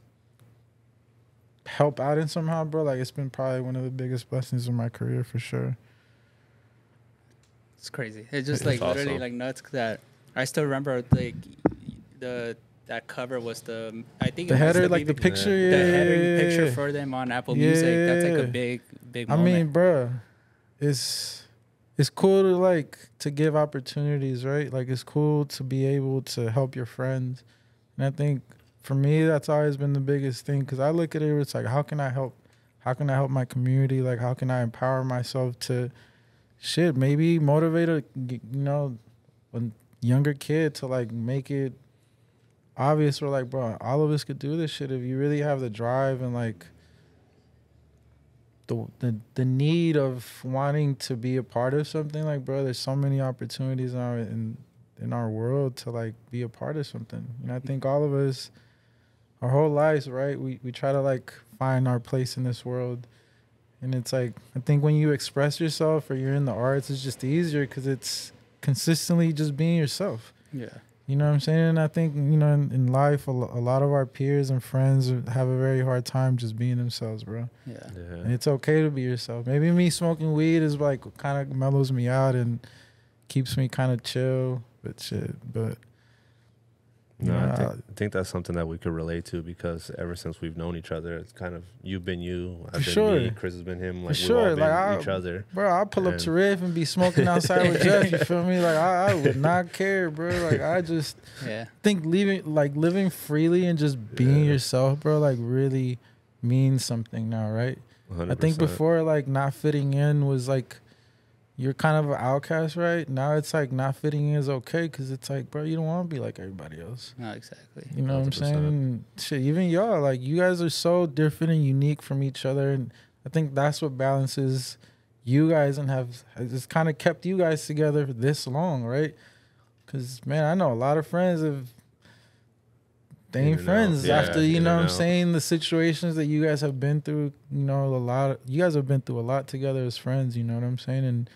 Speaker 4: help out in somehow, bro, like it's been probably one of the biggest blessings of my career for sure.
Speaker 2: It's crazy. It's just like literally awesome. Like nuts that I still remember like that cover was I think
Speaker 4: the header, like the picture,
Speaker 2: the header picture for them on Apple Music. That's like a big moment.
Speaker 4: I mean, bro, it's cool to like to give opportunities, right? Like it's cool to be able to help your friends, and I think for me that's always been the biggest thing because I look at it, it's like how can I help my community? Like how can I empower myself to maybe motivate a younger kid to like make it obvious we're like, bro, all of us could do this shit if you really have the drive and like the need of wanting to be a part of something. Like, bro, there's so many opportunities in our world to like be a part of something. And I think all of us, our whole lives, right, we try to like find our place in this world. And it's like, I think when you express yourself or you're in the arts, it's just easier because it's consistently just being yourself.
Speaker 2: Yeah.
Speaker 4: You know what I'm saying? And I think, you know, in life, a lot of our peers and friends have a very hard time just being themselves, bro.
Speaker 2: Yeah.
Speaker 4: And it's okay to be yourself. Maybe me smoking weed is like kind of mellows me out and keeps me kind of chill, but
Speaker 3: no, I think that's something that we could relate to because ever since we've known each other, it's kind of you've been you, I've been me, Chris has been him. Like we've all been each other.
Speaker 4: Bro, I'll pull up to Riff and be smoking outside with Jeff. You feel me? Like I would not care, bro. Like I just think living freely and just being yourself, bro. Like really means something now, right? 100%. I think before like not fitting in was like. You're kind of an outcast, right? Now it's like not fitting in is okay because it's like, bro, you don't want to be like everybody else.
Speaker 2: No, exactly.
Speaker 4: You know 100%. What I'm saying? And shit, even y'all, like you guys are so different and unique from each other. And I think that's what balances you guys and has just kind of kept you guys together for this long, right? Because, man, I know a lot of friends they ain't friends after, you know what I'm saying, the situations that you guys have been through, you know, you guys have been through a lot together as friends, you know what I'm saying? And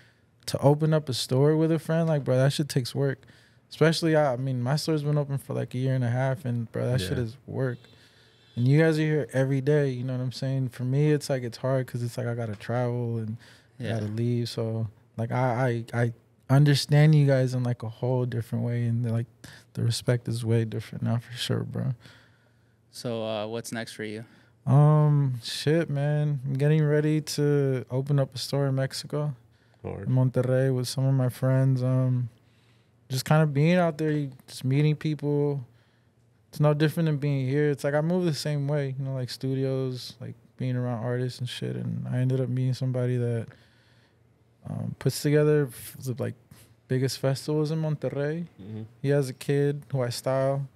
Speaker 4: to open up a store with a friend, like, bro, that shit takes work. Especially, I mean, my store's been open for like a year and a half, and, bro, that shit is work. And you guys are here every day, you know what I'm saying? For me, it's like it's hard because it's like I got to travel and I got to leave. So, like, I understand you guys in like a whole different way, and like the respect is way different now for sure, bro.
Speaker 2: So what's next for you?
Speaker 4: Shit, man, I'm getting ready to open up a store in Mexico, in Monterrey, with some of my friends. Just kind of being out there, just meeting people. It's no different than being here. It's like I move the same way, you know, like studios, like being around artists and shit. And I ended up meeting somebody that puts together the like biggest festivals in Monterrey. Mm-hmm. He has a kid who I style,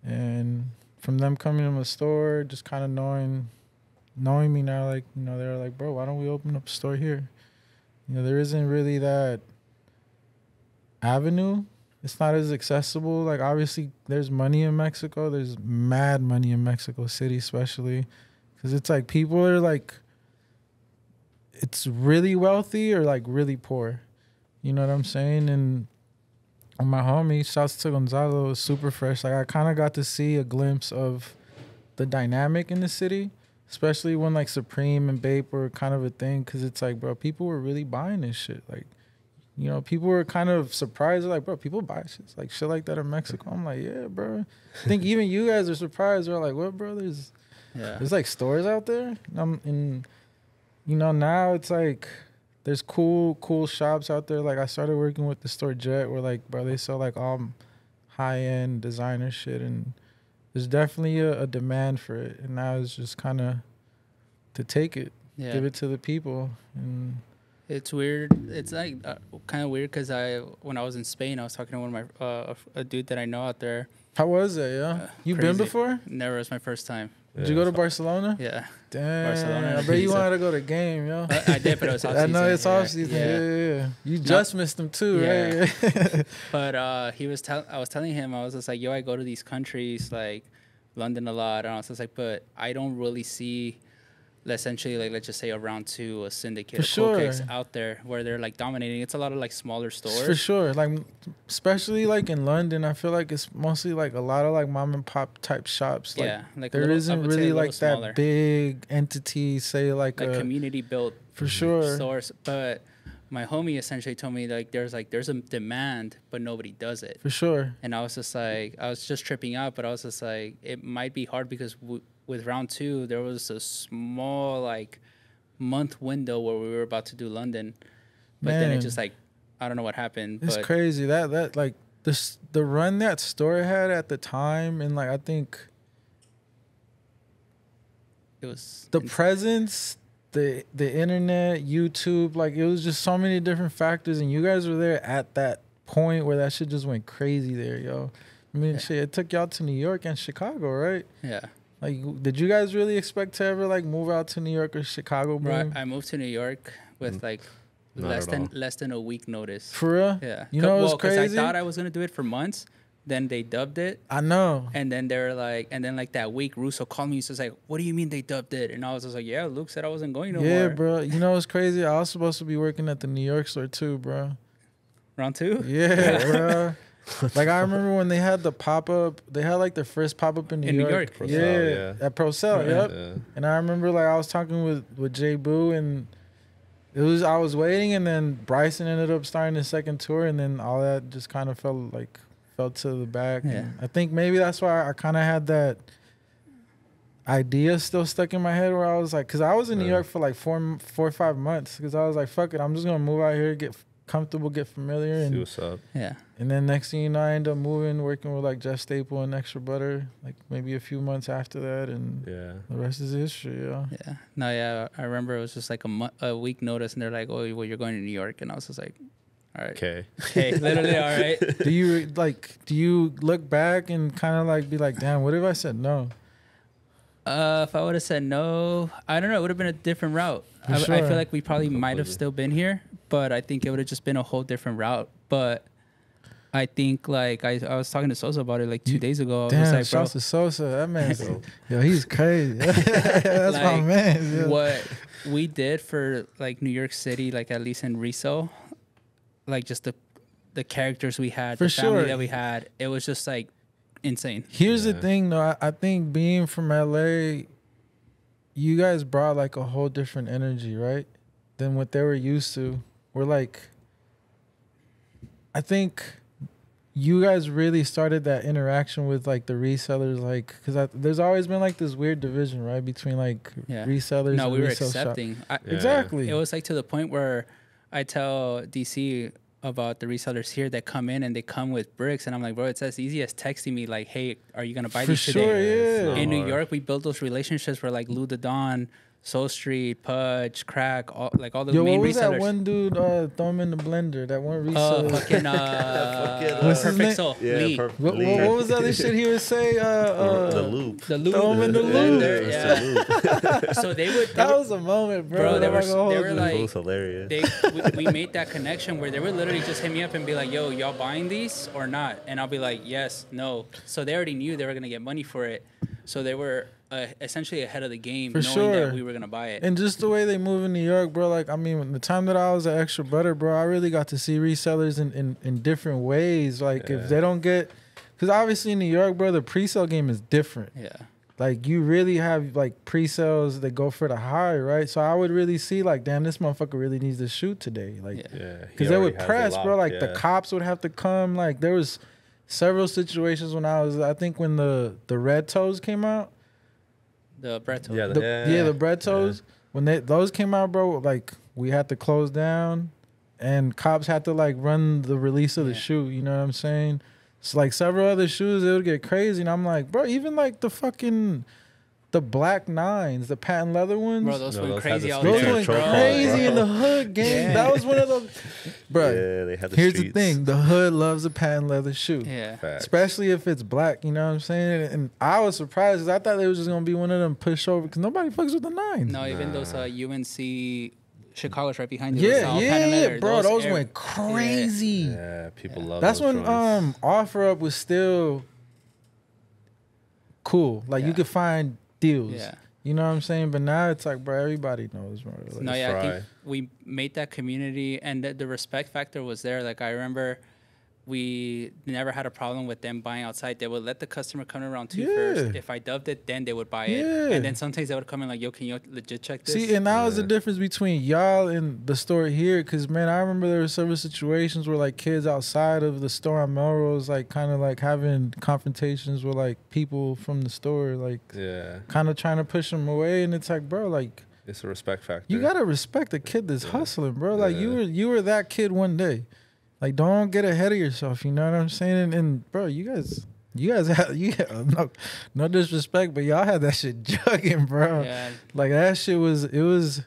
Speaker 4: and from them coming to the store, just kind of knowing me now, like, you know, they're like, bro, why don't we open up a store here? You know, there isn't really that avenue. It's not as accessible. Like, obviously, there's money in Mexico. There's mad money in Mexico City, especially, because it's like people are like, it's really wealthy or like really poor. You know what I'm saying? And my homie, shouts to Gonzalo, was super fresh. Like, I kind of got to see a glimpse of the dynamic in the city, especially when like Supreme and Bape were kind of a thing, because it's like, bro, people were really buying this shit. Like, you know, people were kind of surprised. Like, bro, people buy shit like that in Mexico. I'm like, yeah, bro. I think even you guys are surprised. They're like, what, bro? There's like stores out there. And you know, now it's like there's cool shops out there. Like, I started working with the store Jet, where like, bro, they sell like all high-end designer shit, and there's definitely a demand for it. And now it's just kind of to take it, give it to the people, and
Speaker 2: It's weird. It's like kind of weird because when I was in Spain, I was talking to one of my a dude that I know out there.
Speaker 4: How was it? Yeah, you been before?
Speaker 2: Never. It's my first time.
Speaker 4: Yeah. Did you go to Barcelona?
Speaker 2: Yeah.
Speaker 4: Damn. Barcelona. I bet you wanted to go to the game, yo.
Speaker 2: I did, but it was off season.
Speaker 4: I know it's off season. Yeah. You just missed them too, right?
Speaker 2: But I was telling him, I was just like, yo, I go to these countries like London a lot, and I was just like, but I don't really see. Essentially, like, let's just say around to a syndicate of cool kicks out there where they're like dominating. It's a lot of like smaller stores.
Speaker 4: For sure. Like, especially like in London, I feel like it's mostly like a lot of like mom and pop type shops. Like, like there isn't really like that big entity, say like a
Speaker 2: community built
Speaker 4: for sure
Speaker 2: stores. But my homie essentially told me like there's a demand, but nobody does it.
Speaker 4: For sure.
Speaker 2: And I was just tripping out, but I was just like, it might be hard because with round 2, there was a small like month window where we were about to do London, but then it just like, I don't know what happened.
Speaker 4: It's crazy that like the run that store had at the time, and like I think
Speaker 2: it was
Speaker 4: the presence, the internet, YouTube, like it was just so many different factors, and you guys were there at that point where that shit just went crazy there, yo. I mean, shit, it took y'all to New York and Chicago, right?
Speaker 2: Yeah.
Speaker 4: Like, did you guys really expect to ever like move out to New York or Chicago, bro?
Speaker 2: Right. I moved to New York with like less than a week notice.
Speaker 4: For real?
Speaker 2: Yeah.
Speaker 4: You know what's crazy?
Speaker 2: Because I thought I was gonna do it for months. Then they dubbed it.
Speaker 4: I know.
Speaker 2: And then they were like, that week, Russo called me. He was like, "What do you mean they dubbed it?" And I was just like, "Yeah, Luke said I wasn't going no more."
Speaker 4: Yeah, bro. You know what's crazy? I was supposed to be working at the New York store too, bro.
Speaker 2: Round 2?
Speaker 4: Yeah, bro. Like, I remember when they had the pop-up, they had like their first pop-up in New York. Yeah, at ProCell, yep. Yeah. And I remember like I was talking with Jay Boo, and I was waiting, and then Bryson ended up starting his second tour, and then all that just kind of fell to the back. Yeah. And I think maybe that's why I kind of had that idea still stuck in my head where I was like, because I was in New York for like 4 or 5 months, because I was like, fuck it, I'm just going to move out here, get comfortable, get familiar, and
Speaker 3: see what's up.
Speaker 2: Yeah.
Speaker 4: And then next thing you know, I end up moving, working with like Jeff Staple and Extra Butter, like maybe a few months after that, and the rest is history. Yeah.
Speaker 2: No, yeah, I remember it was just like a week notice, and they're like, "Oh, well, you're going to New York," and I was just like, "All right,
Speaker 3: okay,
Speaker 2: literally, all right."
Speaker 4: Do you look back and kind of like be like, "Damn, what if I said no?"
Speaker 2: If I would have said no, I don't know. It would have been a different route. I feel like we probably might have still been here, but I think it would have just been a whole different route. But I think like I was talking to Sosa about it like 2 days ago.
Speaker 4: Damn,
Speaker 2: I was like, bro,
Speaker 4: Sosa, that man's yo, he's crazy. That's like, my man.
Speaker 2: Yo. What we did for like New York City, like at least in resale, like just the characters we had, the family that we had, it was just like insane.
Speaker 4: Here's the thing though, I think being from LA, you guys brought like a whole different energy, right? Than what they were used to. We're like, I think you guys really started that interaction with like the resellers, like, because there's always been like this weird division, right, between like resellers.
Speaker 2: No,
Speaker 4: and
Speaker 2: we were accepting.
Speaker 4: Exactly.
Speaker 2: It was like to the point where I tell DC about the resellers here that come in and they come with bricks, and I'm like, bro, it's as easy as texting me like, hey, are you gonna buy these today?
Speaker 4: Yeah.
Speaker 2: In New York, we built those relationships where like Lou the Don, Soul Street, Pudge, Crack, all the main resellers.
Speaker 4: What was that one dude throw him in the blender? That one reseller.
Speaker 2: What's Perfect Soul.
Speaker 3: Yeah,
Speaker 2: Lee.
Speaker 4: What was the other shit he would say?
Speaker 3: The loop.
Speaker 2: The loop.
Speaker 4: Throw him in the loop.
Speaker 2: Yeah. So
Speaker 4: that was a moment, bro.
Speaker 2: They were like,
Speaker 3: it was hilarious.
Speaker 2: We made that connection where they would literally just hit me up and be like, yo, y'all buying these or not? And I'll be like, yes, no. So they already knew they were going to get money for it. So they were essentially ahead of the game, knowing that we were going to buy it.
Speaker 4: And just the way they move in New York, bro, like, I mean, the time that I was at Extra Butter, bro, I really got to see resellers in different ways. Like, if they don't get... Because obviously in New York, bro, the pre-sale game is different.
Speaker 2: Yeah.
Speaker 4: Like, you really have, like, pre-sales that go for the high, right? So I would really see, like, damn, this motherfucker really needs to shoot today. Like, because they would press, bro. Like, the cops would have to come. Like, there was several situations when I think when the Red Toes came out.
Speaker 2: The bread toast.
Speaker 4: The bread toast. When those came out, bro, like, we had to close down, and cops had to, like, run the release of the shoe. You know what I'm saying? So, like, several other shoes, it would get crazy. And I'm like, bro, even, like, the fucking the black nines, the patent leather ones.
Speaker 2: Bro, those went crazy out
Speaker 4: there.
Speaker 2: Those
Speaker 4: went crazy in the hood, gang. That was one of those. Bro,
Speaker 3: yeah, they had the
Speaker 4: here's
Speaker 3: streets.
Speaker 4: the thing: the hood loves a patent leather shoe.
Speaker 2: Yeah,
Speaker 3: Facts.
Speaker 4: Especially if it's black. You know what I'm saying? And I was surprised because I thought they was just gonna be one of them pushover because nobody fucks with the nines.
Speaker 2: No, even those UNC. Chicago's right behind you.
Speaker 4: Yeah, bro. Those went crazy.
Speaker 3: Yeah, people love.
Speaker 4: That's
Speaker 3: those
Speaker 4: when
Speaker 3: joints.
Speaker 4: Offer Up was still cool. Like you could find deals.
Speaker 2: Yeah.
Speaker 4: You know what I'm saying? But now it's like, bro, everybody knows, bro. Like,
Speaker 2: No, yeah, I think we made that community, and the respect factor was there. Like I remember, we never had a problem with them buying outside. They would let the customer come around too first. If I dubbed it, then they would buy it. And then sometimes they would come in like, yo, can you legit check this?
Speaker 4: See, and that was the difference between y'all and the store here. Because, man, I remember there were several situations where, like, kids outside of the store on Melrose, like, kind of, like, having confrontations with, like, people from the store, like, kind of trying to push them away. And it's like, bro, like,
Speaker 3: it's a respect factor.
Speaker 4: You got to respect the kid that's hustling, bro. Like, you were that kid one day. Like, don't get ahead of yourself. You know what I'm saying? And bro, you guys had no disrespect, but y'all had that shit jugging, bro.
Speaker 2: Yeah.
Speaker 4: Like that shit was it was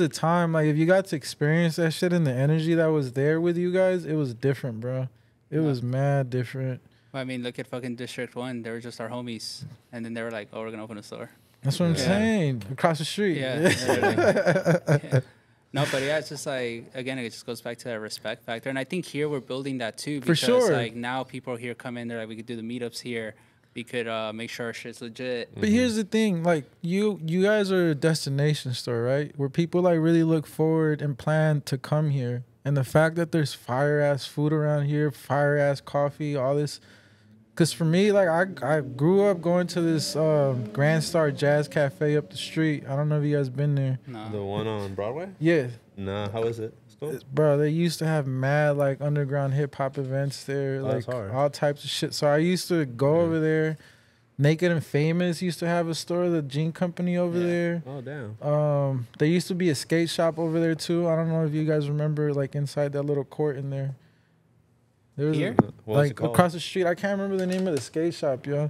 Speaker 4: a time. Like if you got to experience that shit and the energy that was there with you guys, it was different, bro. It was mad different.
Speaker 2: I mean, look at fucking District 1. They were just our homies, and then they were like, "Oh, we're gonna open a store."
Speaker 4: That's what I'm saying. Across the street.
Speaker 2: Yeah. No, but yeah, it's just like, again, it just goes back to that respect factor. And I think here we're building that too. Because
Speaker 4: For sure.
Speaker 2: like now people here come in, they're like, we could do the meetups here. We could make sure our shit's legit.
Speaker 4: But here's the thing, like you guys are a destination store, right? Where people like really look forward and plan to come here. And the fact that there's fire ass food around here, fire ass coffee, all this. Cause for me, like I grew up going to this Grand Star Jazz Cafe up the street. I don't know if you guys been there.
Speaker 2: No.
Speaker 3: The one on Broadway?
Speaker 4: Yeah.
Speaker 3: Nah, how is it? It's cool.
Speaker 4: Bro, they used to have mad like underground hip hop events there, like all types of shit. So I used to go over there. Naked and Famous used to have a store, the Jean Company over there.
Speaker 3: Oh damn.
Speaker 4: There used to be a skate shop over there too. I don't know if you guys remember, like inside that little court in there. There was like across the street. I can't remember the name of the skate shop, yo.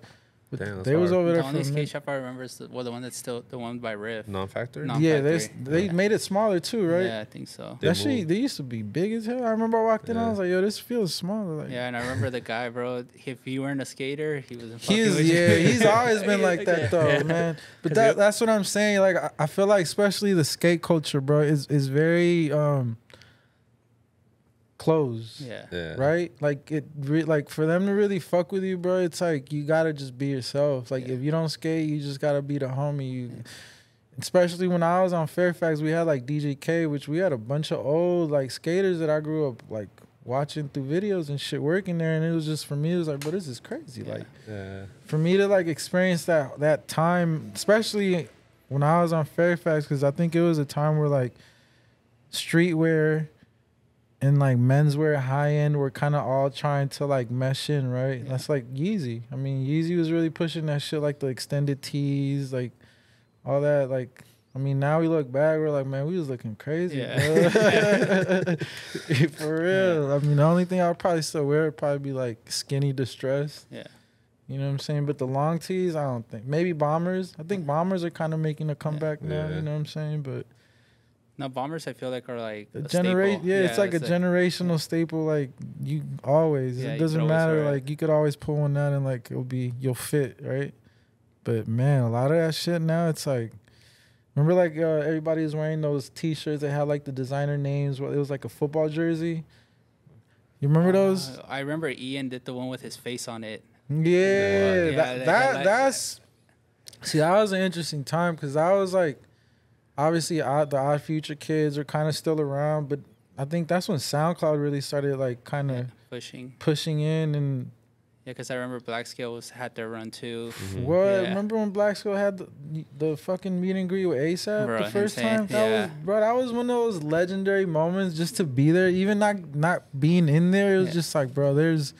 Speaker 4: But
Speaker 3: damn,
Speaker 4: they was over there.
Speaker 2: The only skate shop I remember is the one that's still the one by Riff.
Speaker 3: Non-factory?
Speaker 4: Yeah, they made it smaller too, right?
Speaker 2: Yeah, I think so.
Speaker 4: That shit, they used to be big as hell. I remember I walked in, I was like, yo, this feels smaller. Like,
Speaker 2: yeah, and I remember the guy, bro. If he weren't a skater, he was.
Speaker 4: He's always been like that though, man. But that's what I'm saying. Like, I feel like especially the skate culture, bro, is very closed.
Speaker 2: Yeah.
Speaker 4: Right? Like like for them to really fuck with you, bro, it's like you gotta just be yourself. Like if you don't skate, you just gotta be the homie. Especially when I was on Fairfax, we had like DJ K, which we had a bunch of old like skaters that I grew up like watching through videos and shit working there, and it was just for me, it was like, bro, this is crazy. Like for me to like experience that time, especially when I was on Fairfax, because I think it was a time where like streetwear and like menswear high end were kind of all trying to like mesh in, right? That's like Yeezy. I mean, Yeezy was really pushing that shit, like the extended tees, like all that. Like, I mean, now we look back, we're like, man, we was looking crazy. Yeah. For real. I mean, the only thing I'll probably still wear would probably be like skinny distress.
Speaker 2: Yeah.
Speaker 4: You know what I'm saying? But the long tees, I don't think. Maybe Bombers. I think Bombers are kind of making a comeback now. You know what I'm saying? But
Speaker 2: no, Bombers I feel like are like a
Speaker 4: it's like a generational staple. Like you always, it doesn't matter. Like you could always pull one out and like you'll fit, right? But man, a lot of that shit now, it's like, remember like everybody was wearing those T-shirts that had like the designer names. It was like a football jersey. You remember those?
Speaker 2: I remember Ian did the one with his face on it.
Speaker 4: Yeah, that's. See, that was an interesting time because I was like. Obviously, the Odd Future kids are kind of still around, but I think that's when SoundCloud really started like kind of pushing in and.
Speaker 2: Yeah, because I remember Black Scale had their run too.
Speaker 4: Mm-hmm. What? Yeah. Remember when Black Scale had the fucking meet and greet with ASAP the first time? That was one of those legendary moments just to be there. Even not being in there, it was just like, bro, there's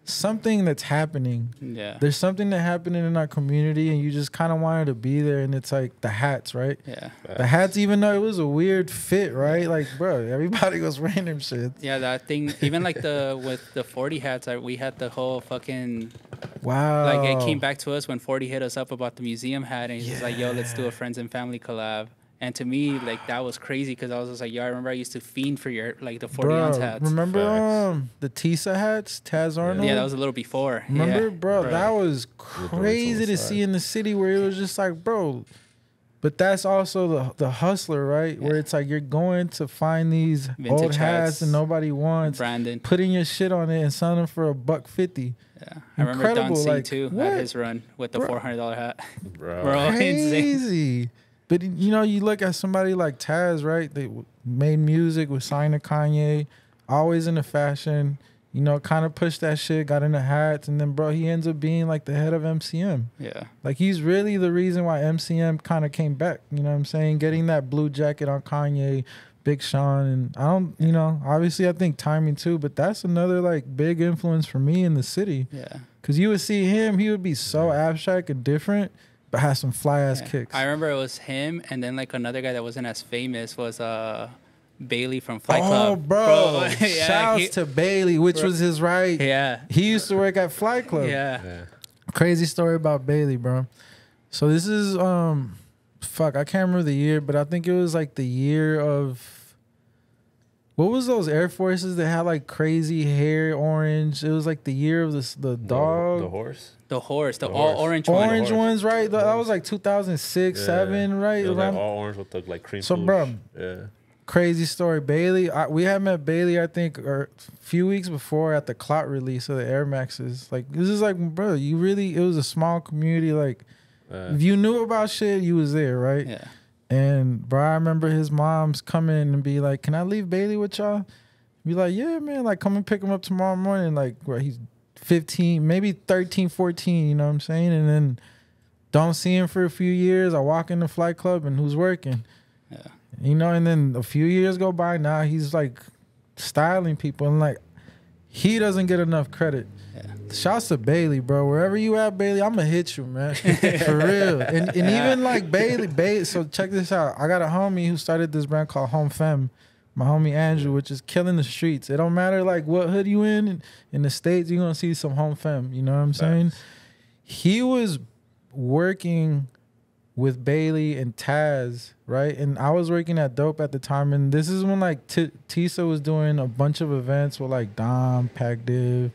Speaker 4: something that's happening.
Speaker 2: Yeah.
Speaker 4: There's something that happening in our community and you just kind of wanted to be there, and it's like the hats, right?
Speaker 2: Yeah.
Speaker 4: The hats, even though it was a weird fit, right? Like, bro, everybody was wearing them shit.
Speaker 2: Yeah, that thing, even like with the 40 hats, we had the whole fucking
Speaker 4: Wow.
Speaker 2: Like, it came back to us when 40 hit us up about the museum hat, and he was like, yo, let's do a friends and family collab. And to me, like, that was crazy because I was just like, yo, I remember I used to fiend for your, like, the 40 ounce hats.
Speaker 4: Remember the Tisa hats, Taz Arnold?
Speaker 2: Yeah, that was a little before.
Speaker 4: Remember, bro, that was crazy to see in the city where it was just like, bro. But that's also the hustler, right? Yeah. Where it's like you're going to find these vintage old hats and nobody wants. Brandon. Putting your shit on it and selling them for $150.
Speaker 2: Yeah. I remember Don C, like, too, had his run with the $400 hat. Bro,
Speaker 4: crazy. But, you know, you look at somebody like Taz, right? They made music, was signed to Kanye, always into fashion. You know, kind of pushed that shit, got into hats, and then, bro, he ends up being, like, the head of MCM. Yeah. Like, he's really the reason why MCM kind of came back, you know what I'm saying? Getting that blue jacket on Kanye, Big Sean, and I don't, you know, obviously I think timing too, but that's another, like, big influence for me in the city. Yeah. Because you would see him, he would be so abstract and different, but has some fly-ass kicks.
Speaker 2: I remember it was him, and then, like, another guy that wasn't as famous was, Bailey from Flight Club.
Speaker 4: Oh, bro. Yeah, shouts to Bailey, which was his right. Yeah. He used to work at Flight Club. Yeah. Crazy story about Bailey, bro. So this is, fuck, I can't remember the year, but I think it was like the year of, what was those Air Forces that had like crazy hair, orange? It was like the year of the dog.
Speaker 3: The horse?
Speaker 2: The horse, the all orange one.
Speaker 4: Orange ones, right? That was like 2006, 7, right?
Speaker 3: It was like all orange with the like cream.
Speaker 4: So, bro. Yeah. Crazy story. Bailey, we had met Bailey, I think, a few weeks before at the Clout release of the Air Maxes. Like, this is like, bro, you really, it was a small community. Like, if you knew about shit, you was there, right? Yeah. And, bro, I remember his mom's come in and be like, can I leave Bailey with y'all? Be like, yeah, man, like, come and pick him up tomorrow morning. Like, bro, he's 15, maybe 13, 14, you know what I'm saying? And then don't see him for a few years. I walk in the Flight Club and who's working? Yeah. You know, and then a few years go by. Now he's like styling people, and like he doesn't get enough credit. Yeah. Shouts to Bailey, bro. Wherever you at, Bailey, I'm gonna hit you, man, for real. And even like Bailey. So check this out. I got a homie who started this brand called Home Fem. My homie Andrew, which is killing the streets. It don't matter like what hood you in the States, you're gonna see some Home Fem. You know what I'm saying? He was working with Bailey and Taz, right? And I was working at Dope at the time, and this is when like Tisa was doing a bunch of events with like Dom, Pac Div,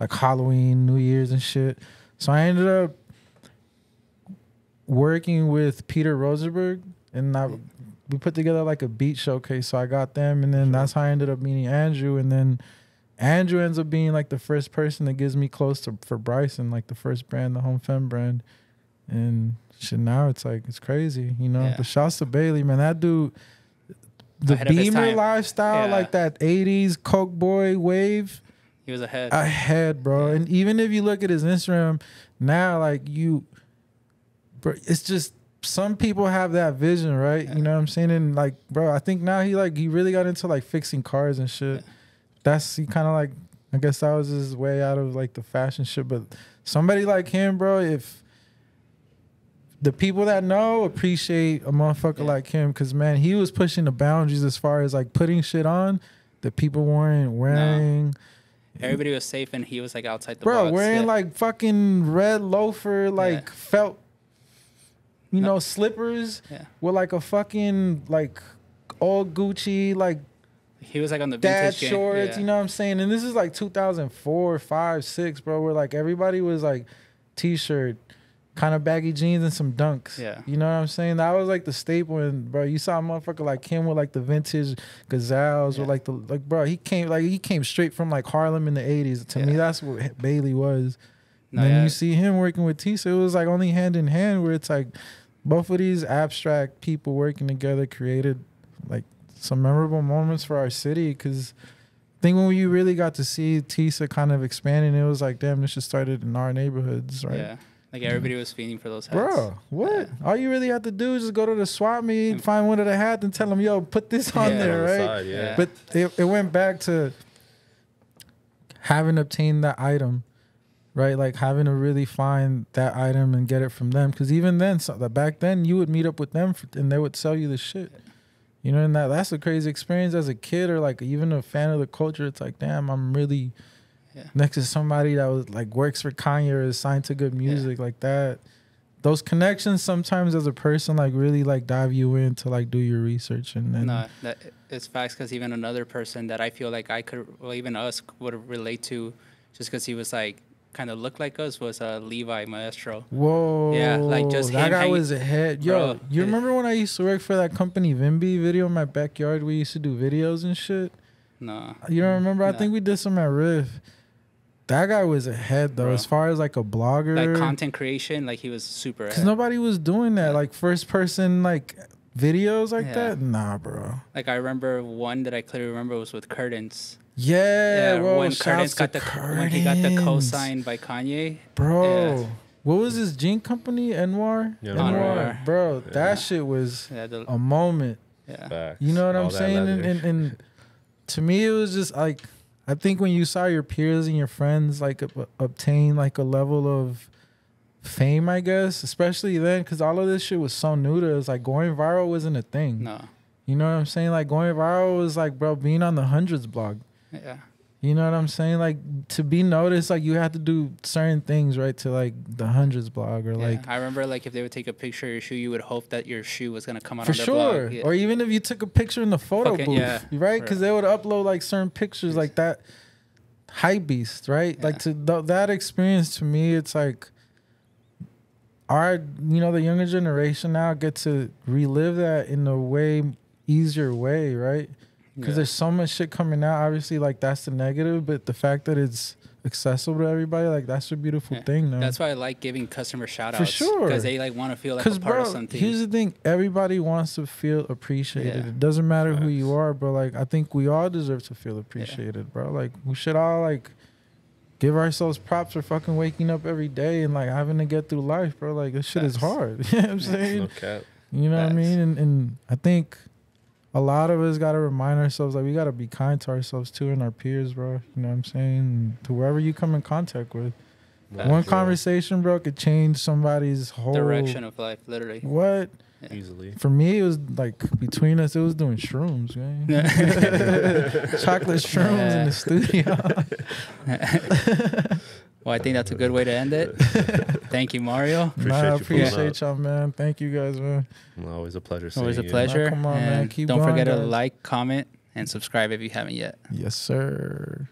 Speaker 4: like Halloween, New Year's and shit. So I ended up working with Peter Rosenberg, and we put together like a beat showcase. So I got them, and then that's how I ended up meeting Andrew, and then Andrew ends up being like the first person that gives me close to for Bryson, like the first brand, the Home Fem brand, and shit, now it's like, it's crazy, you know? Yeah. But shouts to Bailey, man. That dude, the Beamer lifestyle, like that 80s Coke boy wave.
Speaker 2: He was ahead.
Speaker 4: Ahead, bro. Yeah. And even if you look at his Instagram now, like bro, it's just, some people have that vision, right? Yeah. You know what I'm saying? And like, bro, I think now he really got into like fixing cars and shit. Yeah. He kind of like, I guess that was his way out of like the fashion shit. But somebody like him, bro, if the people that know appreciate a motherfucker like him, because, man, he was pushing the boundaries as far as, like, putting shit on that people weren't wearing.
Speaker 2: No. Everybody was safe, and he was, like, outside the
Speaker 4: box.
Speaker 2: Bro,
Speaker 4: wearing, like, fucking red loafer, like, felt, you know, slippers with, like, a fucking, like, old Gucci, like,
Speaker 2: he was, like, on the
Speaker 4: dad
Speaker 2: vintage
Speaker 4: shorts, you know what I'm saying? And this is, like, 2004, 5, 6, bro, where, like, everybody was, like, T-shirt, kind of baggy jeans and some dunks. Yeah. You know what I'm saying? That was like the staple. And bro, you saw a motherfucker like him with like the vintage Gazelles with like bro, he came straight from like Harlem in the 80s. To me, that's what Bailey was. And then you see him working with Tisa, it was like only hand in hand, where it's like both of these abstract people working together created like some memorable moments for our city. Because I think when we really got to see Tisa kind of expanding, it was like, damn, this just started in our neighborhoods, right? Yeah.
Speaker 2: Like, everybody was feeding for those hats.
Speaker 4: Bro, what? Yeah. All you really have to do is just go to the swap meet, find one of the hats, and tell them, yo, put this on there, right? Side, But it went back to having obtained that item, right? Like, having to really find that item and get it from them. Because even then, back then, you would meet up with them, and they would sell you the shit. You know, and that's a crazy experience as a kid or, like, even a fan of the culture. It's like, damn, I'm really next to somebody that was like works for Kanye or is signed to good music like that. Those connections sometimes as a person like really like dive you in to like do your research and then.
Speaker 2: No, that it's facts because even another person that I feel like I could, well, even us would relate to, just because he was like kind of looked like us, was Levi Maestro.
Speaker 4: Whoa.
Speaker 2: Yeah, like just
Speaker 4: that
Speaker 2: him
Speaker 4: guy was ahead. Yo,
Speaker 2: bro,
Speaker 4: you remember when I used to work for that company Vimby Video in my backyard? We used to do videos and shit.
Speaker 2: No.
Speaker 4: You don't remember?
Speaker 2: No.
Speaker 4: I think we did some at Riff. That guy was ahead though,
Speaker 2: Bro.
Speaker 4: as far as like a blogger,
Speaker 2: like content creation. Like he was super ahead.
Speaker 4: Cause nobody was doing that, like first person like videos like that. Nah, bro.
Speaker 2: Like I remember one that I clearly remember was with Curtains.
Speaker 4: Yeah, bro.
Speaker 2: When Curtains got when he got the co-signed by Kanye,
Speaker 4: bro.
Speaker 2: Yeah.
Speaker 4: What was his jean company? Anwar.
Speaker 3: Yeah,
Speaker 4: Anwar, bro. That shit was a moment.
Speaker 2: Yeah,
Speaker 3: Facts.
Speaker 4: You know what I'm
Speaker 3: All that
Speaker 4: saying?
Speaker 3: leather.
Speaker 4: And to me, it was just like, I think when you saw your peers and your friends like obtain like a level of fame, I guess, especially then, because all of this shit was so new to us. Like going viral wasn't a thing.
Speaker 2: No.
Speaker 4: You know what I'm saying? Like going viral was like, bro, being on the hundreds blog.
Speaker 2: Yeah.
Speaker 4: You know what I'm saying? Like to be noticed, like you had to do certain things, right? To like the hundreds blog or like.
Speaker 2: I remember like if they would take a picture of your shoe, you would hope that your shoe was gonna come out
Speaker 4: for
Speaker 2: on their
Speaker 4: sure.
Speaker 2: blog. Yeah.
Speaker 4: Or even if you took a picture in the photo booth, right? Because they would upload like certain pictures like that. Hype beast, right? Like to that experience to me, it's like the younger generation now get to relive that in a way easier way, right? Because there's so much shit coming out. Obviously, like that's the negative, but the fact that it's accessible to everybody, like that's a beautiful thing. Man.
Speaker 2: That's why I like giving customer shout outs.
Speaker 4: For sure.
Speaker 2: Because they like want to feel like a part of something.
Speaker 4: Here's the thing. Everybody wants to feel appreciated. It doesn't matter who you are, but like I think we all deserve to feel appreciated, bro. Like we should all like give ourselves props for fucking waking up every day and like having to get through life, bro. Like this shit is hard. You know what I'm saying?
Speaker 3: No cap.
Speaker 4: You know what I mean? And I think a lot of us got to remind ourselves, like, we got to be kind to ourselves, too, and our peers, bro. You know what I'm saying? And to whoever you come in contact with. One conversation, bro, could change somebody's whole...
Speaker 2: direction of life, literally.
Speaker 4: What?
Speaker 3: Easily.
Speaker 4: For me, it was, like, between us, it was doing shrooms, man. Chocolate shrooms in the studio.
Speaker 2: Well, I think that's a good way to end it. Thank you, Mario.
Speaker 4: I appreciate y'all, man. Thank you guys, man.
Speaker 3: Always a pleasure.
Speaker 2: Always a pleasure.
Speaker 4: Come on, man. Keep
Speaker 2: don't
Speaker 4: going,
Speaker 2: forget
Speaker 4: guys.
Speaker 2: to like, comment, and subscribe if you haven't yet.
Speaker 4: Yes, sir.